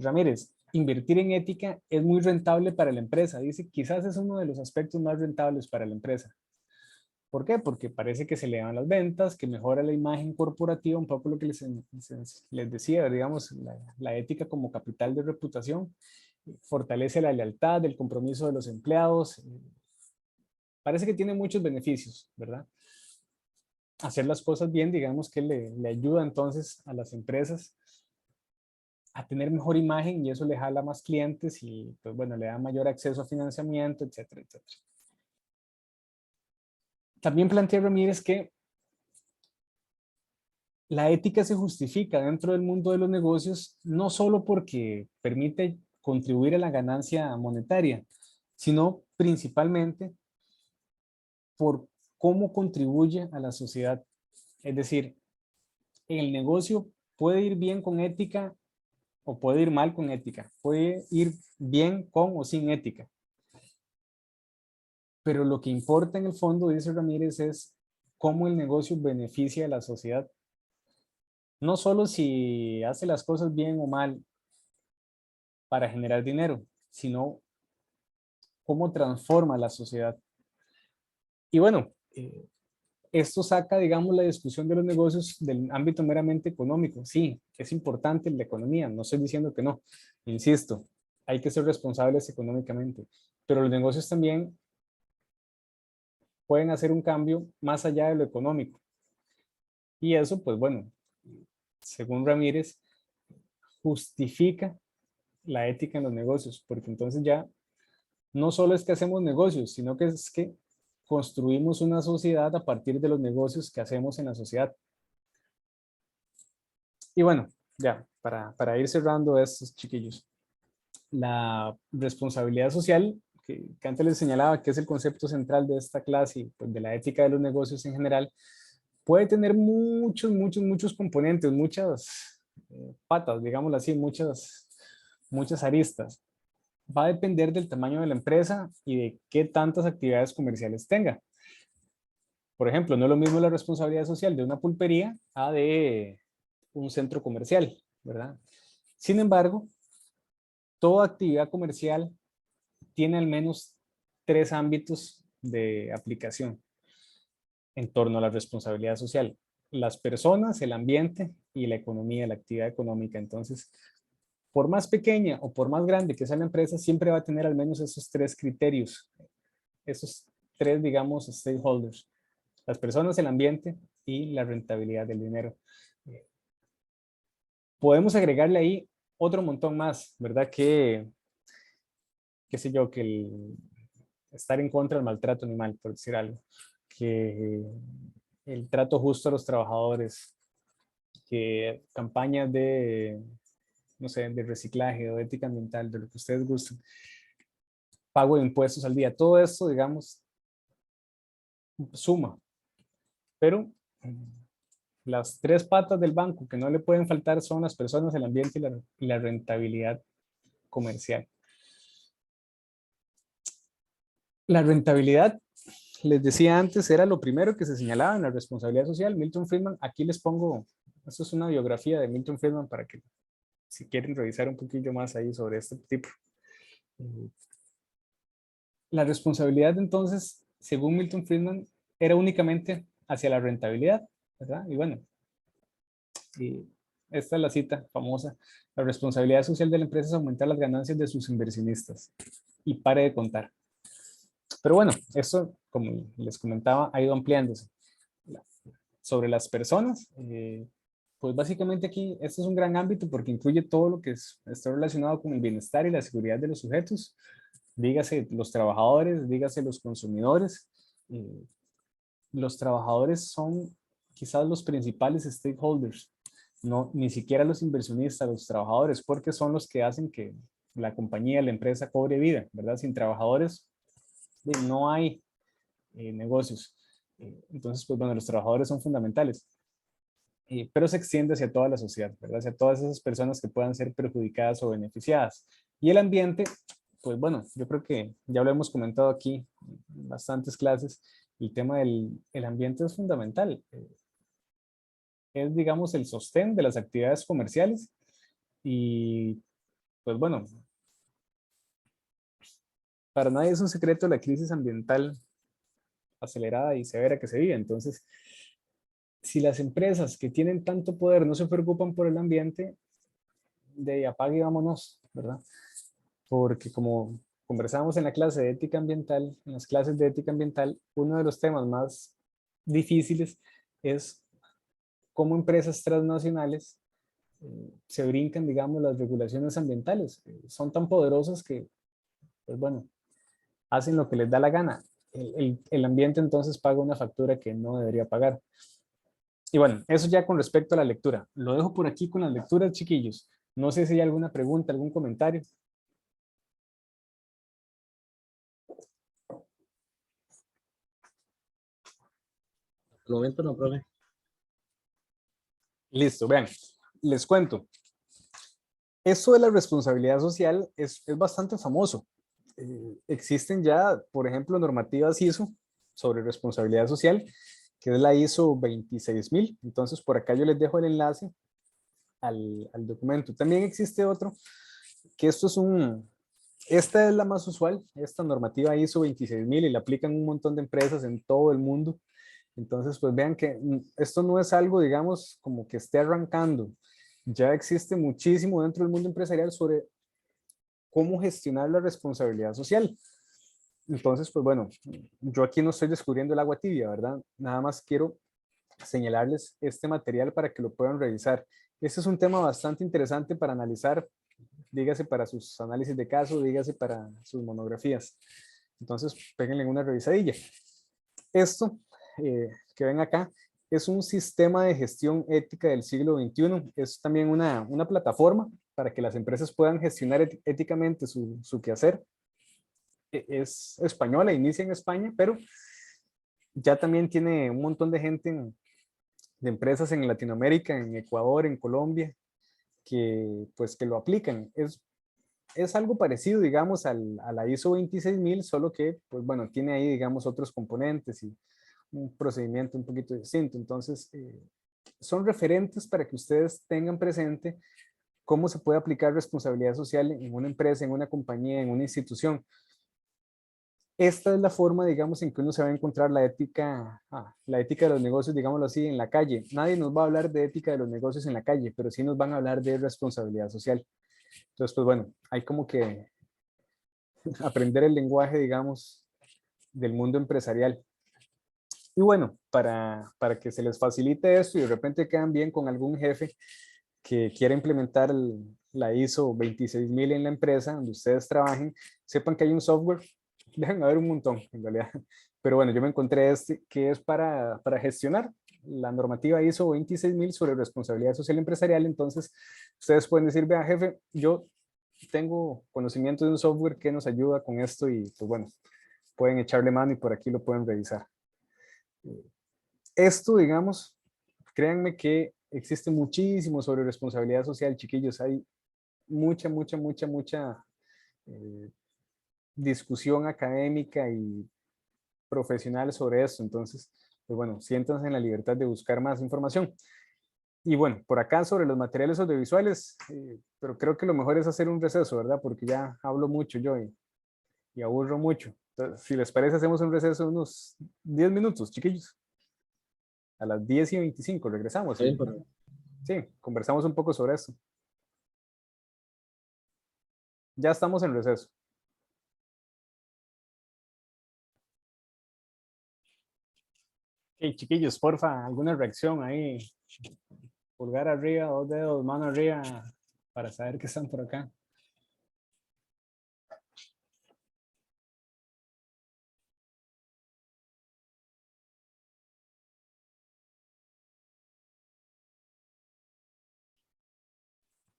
Ramírez, invertir en ética es muy rentable para la empresa. Dice, quizás es uno de los aspectos más rentables para la empresa. ¿Por qué? Porque parece que se elevan las ventas, que mejora la imagen corporativa, un poco lo que les decía, digamos, la ética como capital de reputación, fortalece la lealtad, el compromiso de los empleados. Parece que tiene muchos beneficios, ¿verdad? Hacer las cosas bien, digamos que le ayuda entonces a las empresas a tener mejor imagen y eso le jala más clientes y pues bueno, le da mayor acceso a financiamiento, etcétera, etcétera. También plantea Ramírez que la ética se justifica dentro del mundo de los negocios no solo porque permite contribuir a la ganancia monetaria, sino principalmente por cómo contribuye a la sociedad. Es decir, el negocio puede ir bien con ética o puede ir mal con ética, puede ir bien con o sin ética. Pero lo que importa en el fondo, dice Ramírez, es cómo el negocio beneficia a la sociedad. No solo si hace las cosas bien o mal para generar dinero, sino cómo transforma la sociedad. Y bueno, esto saca, digamos, la discusión de los negocios del ámbito meramente económico. Sí, es importante la economía, no estoy diciendo que no. Insisto, hay que ser responsables económicamente, pero los negocios también pueden hacer un cambio más allá de lo económico. Y eso, pues bueno, según Ramírez, justifica la ética en los negocios, porque entonces ya no solo es que hacemos negocios, sino que es que construimos una sociedad a partir de los negocios que hacemos en la sociedad. Y bueno, ya, para ir cerrando estos chiquillos, la responsabilidad social, que antes les señalaba que es el concepto central de esta clase y pues, de la ética de los negocios en general, puede tener muchos componentes, muchas patas, digámoslo así, muchas aristas. Va a depender del tamaño de la empresa y de qué tantas actividades comerciales tenga. Por ejemplo, no es lo mismo la responsabilidad social de una pulpería a de un centro comercial, ¿verdad? Sin embargo, toda actividad comercial tiene al menos 3 ámbitos de aplicación en torno a la responsabilidad social. Las personas, el ambiente y la economía, la actividad económica. Entonces, por más pequeña o por más grande que sea la empresa, siempre va a tener al menos esos 3 criterios, esos 3, digamos, stakeholders. Las personas, el ambiente y la rentabilidad del dinero. Podemos agregarle ahí otro montón más, ¿verdad? Qué sé yo, que estar en contra del maltrato animal, por decir algo, que el trato justo a los trabajadores, que campañas de, no sé, de reciclaje o de ética ambiental, de lo que ustedes gusten, pago de impuestos al día, todo esto, digamos, suma, pero las 3 patas del banco que no le pueden faltar son las personas, el ambiente y la rentabilidad comercial. La rentabilidad, les decía antes, era lo primero que se señalaba en la responsabilidad social. Milton Friedman, aquí les pongo, esto es una biografía de Milton Friedman para que si quieren revisar un poquillo más ahí sobre este tipo. La responsabilidad entonces, según Milton Friedman, era únicamente hacia la rentabilidad, ¿verdad? Y bueno, y esta es la cita famosa. La responsabilidad social de la empresa es aumentar las ganancias de sus inversionistas. Y pare de contar. Pero bueno, esto, como les comentaba, ha ido ampliándose. Sobre las personas, pues básicamente aquí, este es un gran ámbito porque incluye todo lo que está relacionado con el bienestar y la seguridad de los sujetos, dígase los trabajadores, dígase los consumidores. Los trabajadores son quizás los principales stakeholders, no, ni siquiera los inversionistas, los trabajadores, porque son los que hacen que la compañía, la empresa cobre vida, ¿verdad? Sin trabajadores no hay negocios. Entonces, pues bueno, los trabajadores son fundamentales. Pero se extiende hacia toda la sociedad, ¿verdad? Hacia todas esas personas que puedan ser perjudicadas o beneficiadas. Y el ambiente, pues bueno, yo creo que ya lo hemos comentado aquí en bastantes clases, el tema del ambiente es fundamental. Es, digamos, el sostén de las actividades comerciales y, pues bueno, para nadie es un secreto la crisis ambiental acelerada y severa que se vive. Entonces, si las empresas que tienen tanto poder no se preocupan por el ambiente, de apague y vámonos, ¿verdad? Porque como conversábamos en la clase de ética ambiental, en las clases de ética ambiental, uno de los temas más difíciles es cómo empresas transnacionales se brincan, digamos, las regulaciones ambientales. Son tan poderosas que, pues bueno, hacen lo que les da la gana. El ambiente entonces paga una factura que no debería pagar. Y bueno, eso ya con respecto a la lectura. Lo dejo por aquí con las lecturas, chiquillos. No sé si hay alguna pregunta, algún comentario. Al momento no, profe. Listo, vean, les cuento. Esto de la responsabilidad social es bastante famoso. Existen ya, por ejemplo, normativas ISO sobre responsabilidad social, que es la ISO 26000. Entonces, por acá yo les dejo el enlace al documento. También existe otro, que esta es la más usual, esta normativa ISO 26000 y la aplican un montón de empresas en todo el mundo. Entonces, pues vean que esto no es algo, digamos, como que esté arrancando. Ya existe muchísimo dentro del mundo empresarial sobre cómo gestionar la responsabilidad social. Entonces, pues bueno, yo aquí no estoy descubriendo el agua tibia, ¿verdad? Nada más quiero señalarles este material para que lo puedan revisar. Este es un tema bastante interesante para analizar, dígase para sus análisis de caso, dígase para sus monografías. Entonces, péguenle una revisadilla. Esto que ven acá es un sistema de gestión ética del siglo XXI. Es también una plataforma para que las empresas puedan gestionar éticamente su quehacer. Es española, inicia en España, pero ya también tiene un montón de gente, de empresas en Latinoamérica, en Ecuador, en Colombia, que pues que lo aplican. Es algo parecido, digamos, a la ISO 26000, solo que, pues bueno, tiene ahí, digamos, otros componentes y un procedimiento un poquito distinto. Entonces, son referentes para que ustedes tengan presente cómo se puede aplicar responsabilidad social en una empresa, en una compañía, en una institución. Esta es la forma, digamos, en que uno se va a encontrar la ética de los negocios, digámoslo así, en la calle. Nadie nos va a hablar de ética de los negocios en la calle, pero sí nos van a hablar de responsabilidad social. Entonces, pues bueno, hay como que aprender el lenguaje, digamos, del mundo empresarial. Y bueno, para que se les facilite esto y de repente quedan bien con algún jefe que quiera implementar la ISO 26000 en la empresa donde ustedes trabajen, sepan que hay un software, dejan haber un montón en realidad, pero bueno, yo me encontré este que es para gestionar la normativa ISO 26000 sobre responsabilidad social empresarial. Entonces, ustedes pueden decir, vea jefe, yo tengo conocimiento de un software que nos ayuda con esto y pues bueno, pueden echarle mano y por aquí lo pueden revisar. Esto, digamos, créanme que existe muchísimo sobre responsabilidad social, chiquillos. Hay mucha eh, discusión académica y profesional sobre esto. Entonces, pues bueno, siéntanse en la libertad de buscar más información. Y bueno, por acá sobre los materiales audiovisuales, pero creo que lo mejor es hacer un receso, ¿verdad? Porque ya hablo mucho yo y aburro mucho. Entonces, si les parece, hacemos un receso de unos 10 minutos, chiquillos. A las 10:25 regresamos. Está bien, profe. Sí, conversamos un poco sobre eso. Ya estamos en receso. Ok, Hey, chiquillos, porfa, alguna reacción ahí. Pulgar arriba, dos dedos, mano arriba, para saber que están por acá.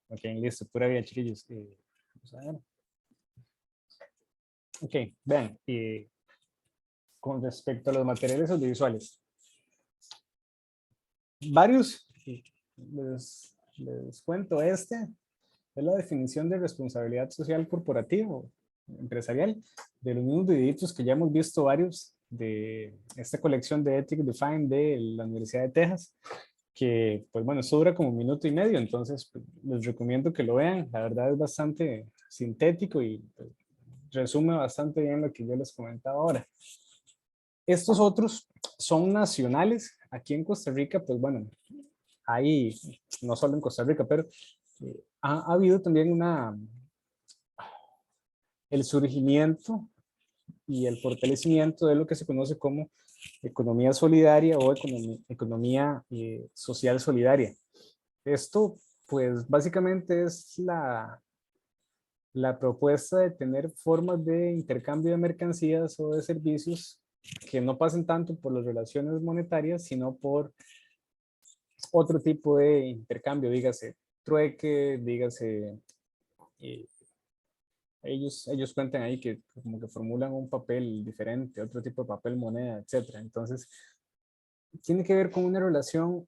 Ok, listo, pura vida, chiquillos. Vamos a ver. Ok, vean, con respecto a los materiales audiovisuales. Varios, les cuento, es la definición de responsabilidad social corporativa o empresarial de los mismos videitos que ya hemos visto varios de esta colección de Ethics Defined de la Universidad de Texas, que pues bueno, esto dura como 1 minuto y medio, entonces pues, les recomiendo que lo vean. La verdad es bastante sintético y pues, resume bastante bien lo que yo les comentaba ahora. Estos otros son nacionales. Aquí en Costa Rica, pues bueno, hay, no solo en Costa Rica, pero ha habido también el surgimiento y el fortalecimiento de lo que se conoce como economía solidaria o economía social solidaria. Esto, pues básicamente es la propuesta de tener formas de intercambio de mercancías o de servicios que no pasen tanto por las relaciones monetarias, sino por otro tipo de intercambio, dígase trueque, dígase, eh, ellos cuentan ahí que como que formulan un papel diferente, otro tipo de papel moneda, etcétera. Entonces, tiene que ver con una relación,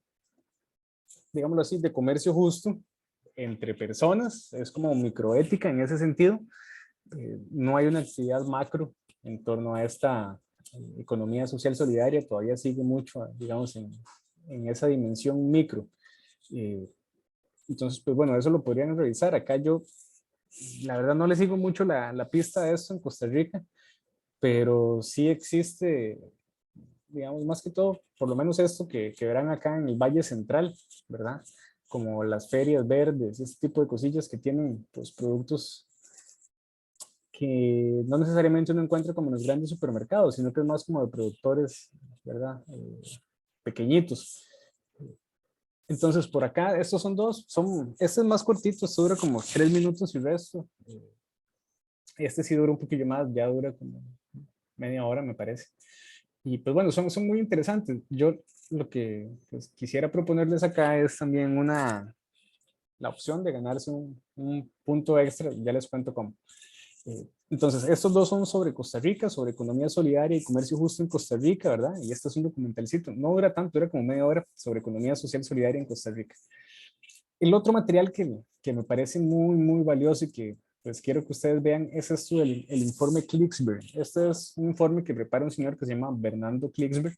digámoslo así, de comercio justo entre personas, es como microética en ese sentido. No hay una actividad macro en torno a esta economía social solidaria, todavía sigue mucho, digamos, en esa dimensión micro. Entonces, pues bueno, eso lo podrían revisar. Acá yo, la verdad, no le sigo mucho la pista de esto en Costa Rica, pero sí existe, digamos, más que todo, por lo menos esto que verán acá en el Valle Central, ¿verdad? Como las ferias verdes, ese tipo de cosillas que tienen, pues, productos que no necesariamente uno encuentra como en los grandes supermercados, sino que es más como de productores, ¿verdad? Pequeñitos. Entonces, por acá, estos son dos, este es más cortito, esto dura como 3 minutos y el resto. Este sí dura un poquillo más, ya dura como media hora, me parece. Y pues bueno, son muy interesantes. Yo lo que pues, quisiera proponerles acá es también la opción de ganarse un punto extra, ya les cuento cómo. Entonces, estos dos son sobre Costa Rica, sobre economía solidaria y comercio justo en Costa Rica, ¿verdad? Y este es un documentalcito, no dura tanto, dura como media hora sobre economía social solidaria en Costa Rica. El otro material que me parece muy valioso y que pues quiero que ustedes vean es esto el informe Klicksberg. Este es un informe que prepara un señor que se llama Bernardo Klicksberg,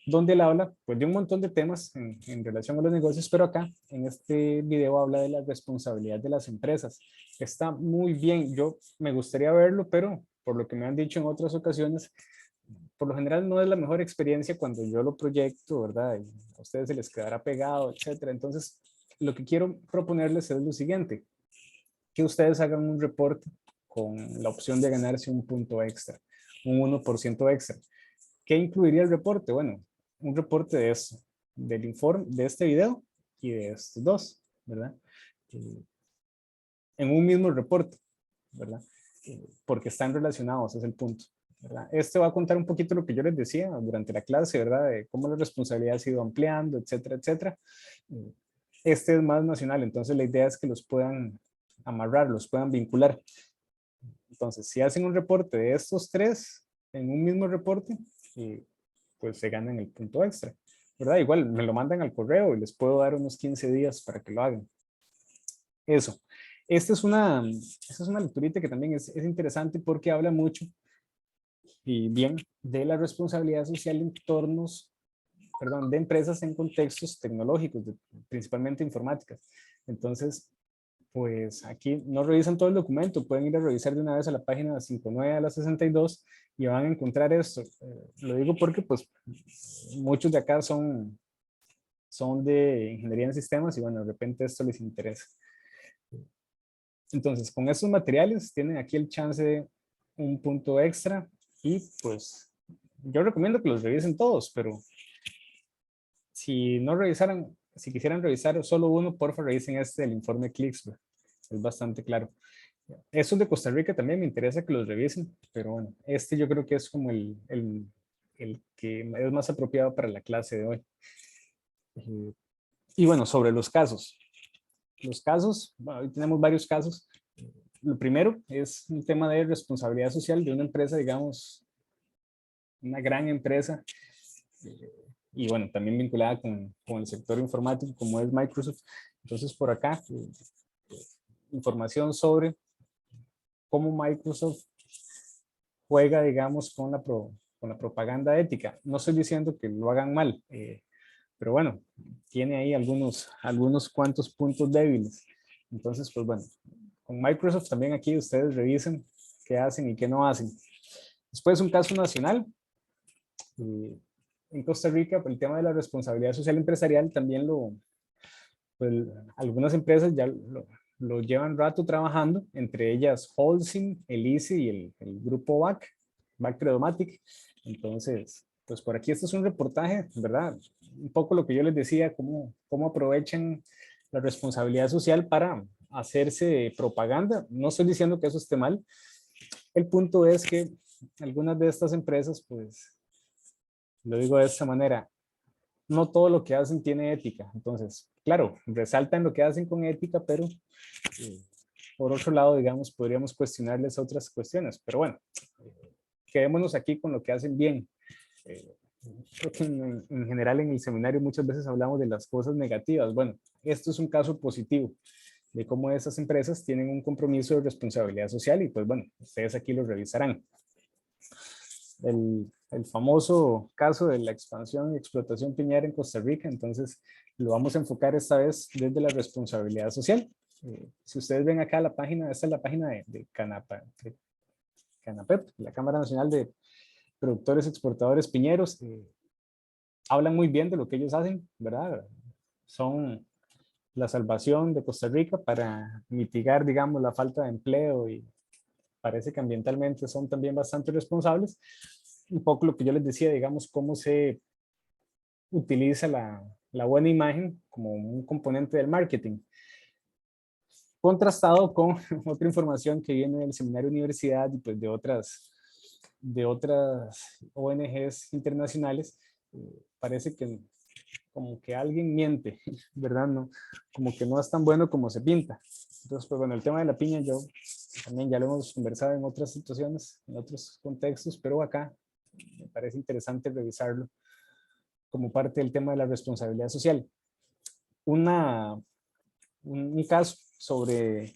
donde él habla pues, de un montón de temas en relación a los negocios, pero acá en este video habla de la responsabilidad de las empresas. Está muy bien, yo me gustaría verlo, pero por lo que me han dicho en otras ocasiones, por lo general no es la mejor experiencia cuando yo lo proyecto, ¿verdad? Y a ustedes se les quedará pegado, etcétera. Entonces, lo que quiero proponerles es lo siguiente, que ustedes hagan un reporte con la opción de ganarse un punto extra, un 1% extra. ¿Qué incluiría el reporte? Bueno, un reporte de esto, del informe, de este video y de estos dos, ¿verdad? En un mismo reporte, ¿verdad? Porque están relacionados, es el punto, ¿verdad? Este va a contar un poquito lo que yo les decía durante la clase, ¿verdad? De cómo la responsabilidad ha ido ampliando, etcétera, etcétera. Este es más nacional, entonces la idea es que los puedan amarrar, los puedan vincular. Entonces, si hacen un reporte de estos tres en un mismo reporte, pues se ganan el punto extra, ¿verdad? Igual me lo mandan al correo y les puedo dar unos 15 días para que lo hagan. Eso. Esta es una lecturita que también es interesante porque habla mucho y bien de la responsabilidad social en entornos, perdón, de empresas en contextos tecnológicos, principalmente informáticas. Entonces, pues aquí no revisan todo el documento, pueden ir a revisar de una vez a la página 59 a la 62 y van a encontrar esto. Lo digo porque pues muchos de acá son de ingeniería en sistemas y bueno, de repente esto les interesa. Entonces, con estos materiales tienen aquí el chance de un punto extra y pues yo recomiendo que los revisen todos, pero si no revisaran, si quisieran revisar solo uno, porfa revisen este, el informe Clicksburg. Es bastante claro. Esos de Costa Rica también me interesa que los revisen, pero bueno, este yo creo que es como el que es más apropiado para la clase de hoy. Y bueno, sobre los casos. Los casos, bueno, hoy tenemos varios casos. Lo primero es un tema de responsabilidad social de una empresa, digamos, una gran empresa, y bueno, también vinculada con el sector informático como es Microsoft. Entonces por acá, información sobre cómo Microsoft juega, digamos, con la propaganda ética. No estoy diciendo que lo hagan mal, pero bueno, tiene ahí algunos cuantos puntos débiles. Entonces, pues bueno, con Microsoft también aquí ustedes revisen qué hacen y qué no hacen. Después un caso nacional. En Costa Rica, el tema de la responsabilidad social empresarial también pues, algunas empresas ya lo llevan rato trabajando, entre ellas Holcim, el ICI y el grupo BAC Credomatic. Entonces, pues por aquí este es un reportaje, ¿verdad? Un poco lo que yo les decía, cómo aprovechan la responsabilidad social para hacerse propaganda. No estoy diciendo que eso esté mal. El punto es que algunas de estas empresas, pues, lo digo de esta manera, no todo lo que hacen tiene ética. Entonces, claro, resaltan lo que hacen con ética, pero por otro lado, digamos, podríamos cuestionarles otras cuestiones. Pero bueno, quedémonos aquí con lo que hacen bien. Creo que en general en el seminario muchas veces hablamos de las cosas negativas. Bueno, esto es un caso positivo de cómo esas empresas tienen un compromiso de responsabilidad social y pues bueno, ustedes aquí lo revisarán. El famoso caso de la expansión y explotación piñera en Costa Rica, entonces lo vamos a enfocar esta vez desde la responsabilidad social. Si ustedes ven acá la página, esta es la página de CANAPEP, la Cámara Nacional de Productores Exportadores Piñeros. Hablan muy bien de lo que ellos hacen, ¿verdad? Son la salvación de Costa Rica para mitigar, digamos, la falta de empleo y parece que ambientalmente son también bastante responsables. Un poco lo que yo les decía, digamos, cómo se utiliza la buena imagen como un componente del marketing. Contrastado con otra información que viene del seminario universidad y pues de otras ONGs internacionales, parece que como que alguien miente, ¿verdad? No, como que no es tan bueno como se pinta. Entonces, pues bueno, el tema de la piña yo también ya lo hemos conversado en otras situaciones, en otros contextos, pero acá me parece interesante revisarlo como parte del tema de la responsabilidad social. Un caso sobre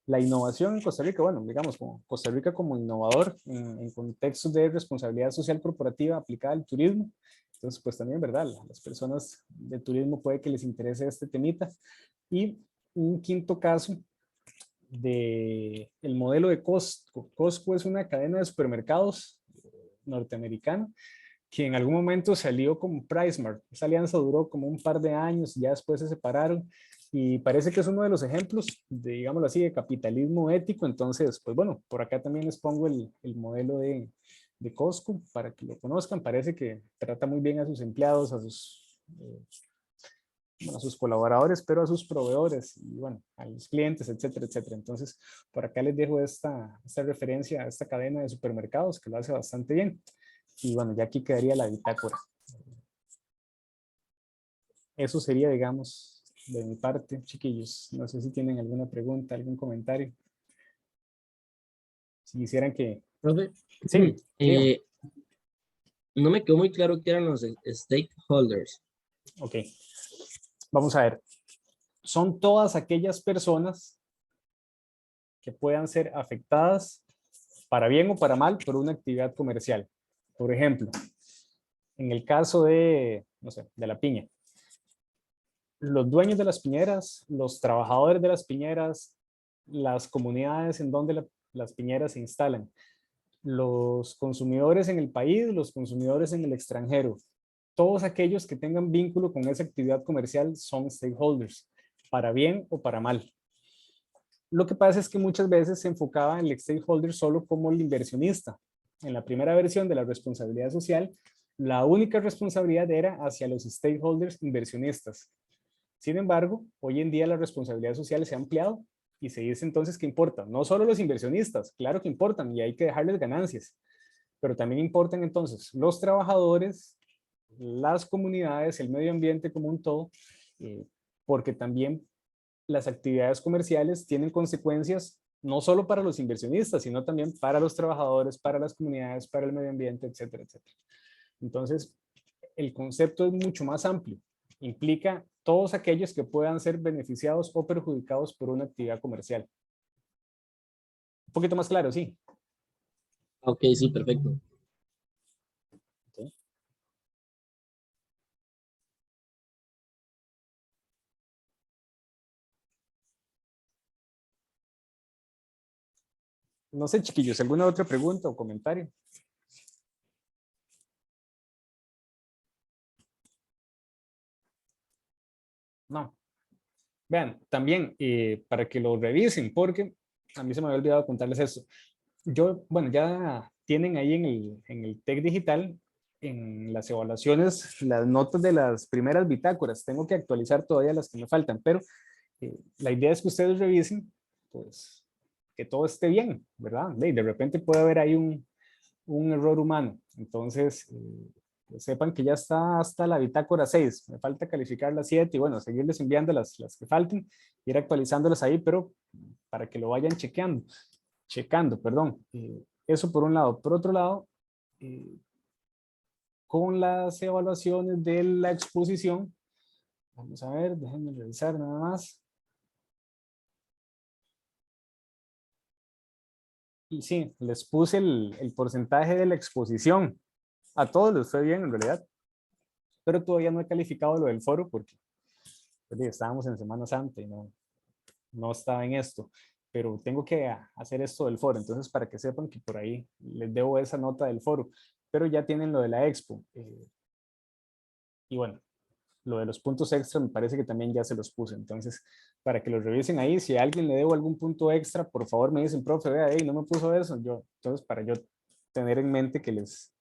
la innovación en Costa Rica, bueno, digamos, como Costa Rica como innovador en contextos de responsabilidad social corporativa aplicada al turismo. Entonces, pues también, ¿verdad? Las personas del turismo puede que les interese este temita. Y un quinto caso de el modelo de Costco. Costco es una cadena de supermercados norteamericana que en algún momento salió como PriceMart. Esa alianza duró como un par de años, ya después se separaron y parece que es uno de los ejemplos de, digámoslo así, de capitalismo ético. Entonces, pues bueno, por acá también les pongo el modelo de Costco para que lo conozcan. Parece que trata muy bien a sus empleados, a sus colaboradores, pero a sus proveedores y bueno, a los clientes, etcétera, etcétera. Entonces, por acá les dejo esta referencia a esta cadena de supermercados que lo hace bastante bien. Y bueno, ya aquí quedaría la bitácora. Eso sería, digamos, de mi parte, chiquillos. No sé si tienen alguna pregunta, algún comentario. Si quisieran que... Profe, Sí, dígame. no me quedó muy claro qué eran los stakeholders. Ok. Vamos a ver. Son todas aquellas personas que puedan ser afectadas para bien o para mal por una actividad comercial. Por ejemplo, en el caso de, no sé, de la piña, los dueños de las piñeras, los trabajadores de las piñeras, las comunidades en donde las piñeras se instalan, los consumidores en el país, los consumidores en el extranjero, todos aquellos que tengan vínculo con esa actividad comercial son stakeholders, para bien o para mal. Lo que pasa es que muchas veces se enfocaba en el stakeholder solo como el inversionista. En la primera versión de la responsabilidad social, la única responsabilidad era hacia los stakeholders inversionistas. Sin embargo, hoy en día la responsabilidad social se ha ampliado y se dice entonces que importan no solo los inversionistas, claro que importan y hay que dejarles ganancias, pero también importan entonces los trabajadores, las comunidades, el medio ambiente como un todo, porque también las actividades comerciales tienen consecuencias no solo para los inversionistas, sino también para los trabajadores, para las comunidades, para el medio ambiente, etcétera, etcétera. Entonces, el concepto es mucho más amplio. Implica todos aquellos que puedan ser beneficiados o perjudicados por una actividad comercial. Un poquito más claro, sí. Ok, sí, perfecto. Okay. No sé, chiquillos, ¿alguna otra pregunta o comentario? No. Vean, también para que lo revisen, porque a mí se me había olvidado contarles esto. Yo, bueno, ya tienen ahí en el TEC digital, en las evaluaciones, las notas de las primeras bitácoras. Tengo que actualizar todavía las que me faltan, pero la idea es que ustedes revisen, pues, que todo esté bien, ¿verdad? De repente puede haber ahí un error humano. Entonces, pues sepan que ya está hasta la bitácora 6. Me falta calificar las 7 y bueno, seguirles enviando las que falten, ir actualizándolas ahí, pero para que lo vayan checando, perdón. Eso por un lado. Por otro lado, con las evaluaciones de la exposición, vamos a ver, déjenme revisar nada más. Y sí, les puse el porcentaje de la exposición. A todos les fue bien en realidad, pero todavía no he calificado lo del foro porque pues, estábamos en Semana Santa y no estaba en esto. Pero tengo que hacer esto del foro, entonces para que sepan que por ahí les debo esa nota del foro, pero ya tienen lo de la expo. Y bueno, lo de los puntos extra me parece que también ya se los puse, entonces para que los revisen ahí, si a alguien le debo algún punto extra, por favor me dicen, profe, vea, hey, no me puso eso, entonces para yo tener en mente que les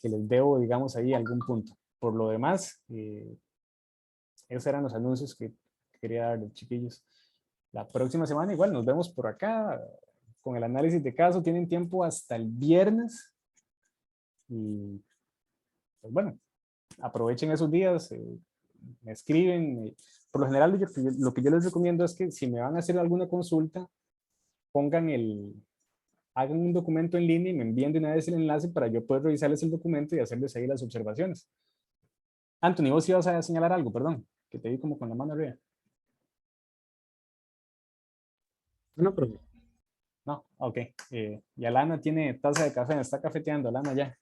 debo, digamos, ahí algún punto. Por lo demás, esos eran los anuncios que quería dar, chiquillos. La próxima semana igual nos vemos por acá con el análisis de caso. Tienen tiempo hasta el viernes. Y pues bueno, aprovechen esos días. Me escriben. Por lo general, lo que yo les recomiendo es que si me van a hacer alguna consulta, hagan un documento en línea y me envíen de una vez el enlace para yo poder revisarles el documento y hacerles ahí las observaciones. Anthony, vos ibas a señalar algo, perdón, que te vi como con la mano arriba. No, profe. No, ok. Y Alana tiene taza de café, me está cafeteando, Alana ya.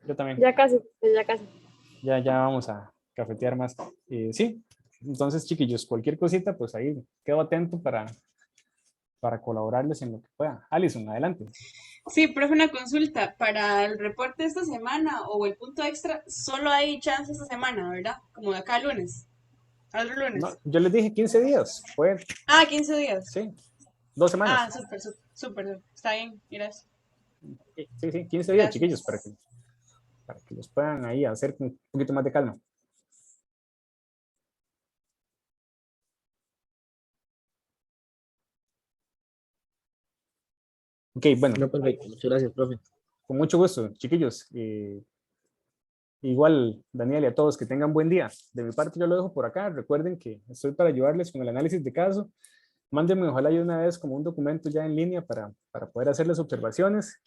Yo también. Ya casi, ya casi. Ya vamos a cafetear más. Sí, entonces chiquillos, cualquier cosita, pues ahí quedo atento para colaborarles en lo que pueda. Alison, adelante. Sí, profe, una consulta. Para el reporte de esta semana o el punto extra, solo hay chance esta semana, ¿verdad? Como de acá al lunes. Al otro lunes. No, yo les dije 15 días, fue, 15 días. sí, 2 semanas. Súper. Está bien, gracias. Sí, 15 días, Gracias. chiquillos, para que los puedan ahí hacer con un poquito más de calma. Ok, bueno. No, perfecto. Muchas gracias, profe. Con mucho gusto, chiquillos. Igual, Daniel y a todos, que tengan buen día. De mi parte, yo lo dejo por acá. Recuerden que estoy para ayudarles con el análisis de caso. Mándenme, ojalá y una vez como un documento ya en línea para poder hacerles observaciones.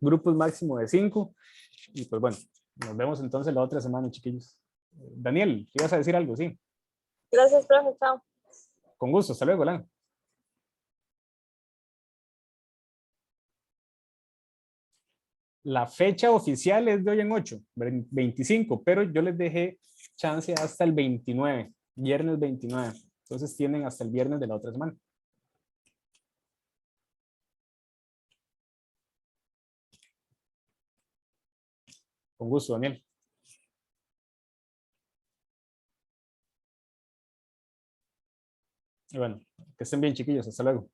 Grupos máximo de 5. Y pues bueno, nos vemos entonces la otra semana, chiquillos. Daniel, ¿ibas a decir algo? Sí. Gracias, profe, chao. Con gusto, hasta luego, Lan. La fecha oficial es de hoy en 8, 25, pero yo les dejé chance hasta el 29, viernes 29. Entonces tienen hasta el viernes de la otra semana. Con gusto, Daniel. Y bueno, que estén bien, chiquillos. Hasta luego.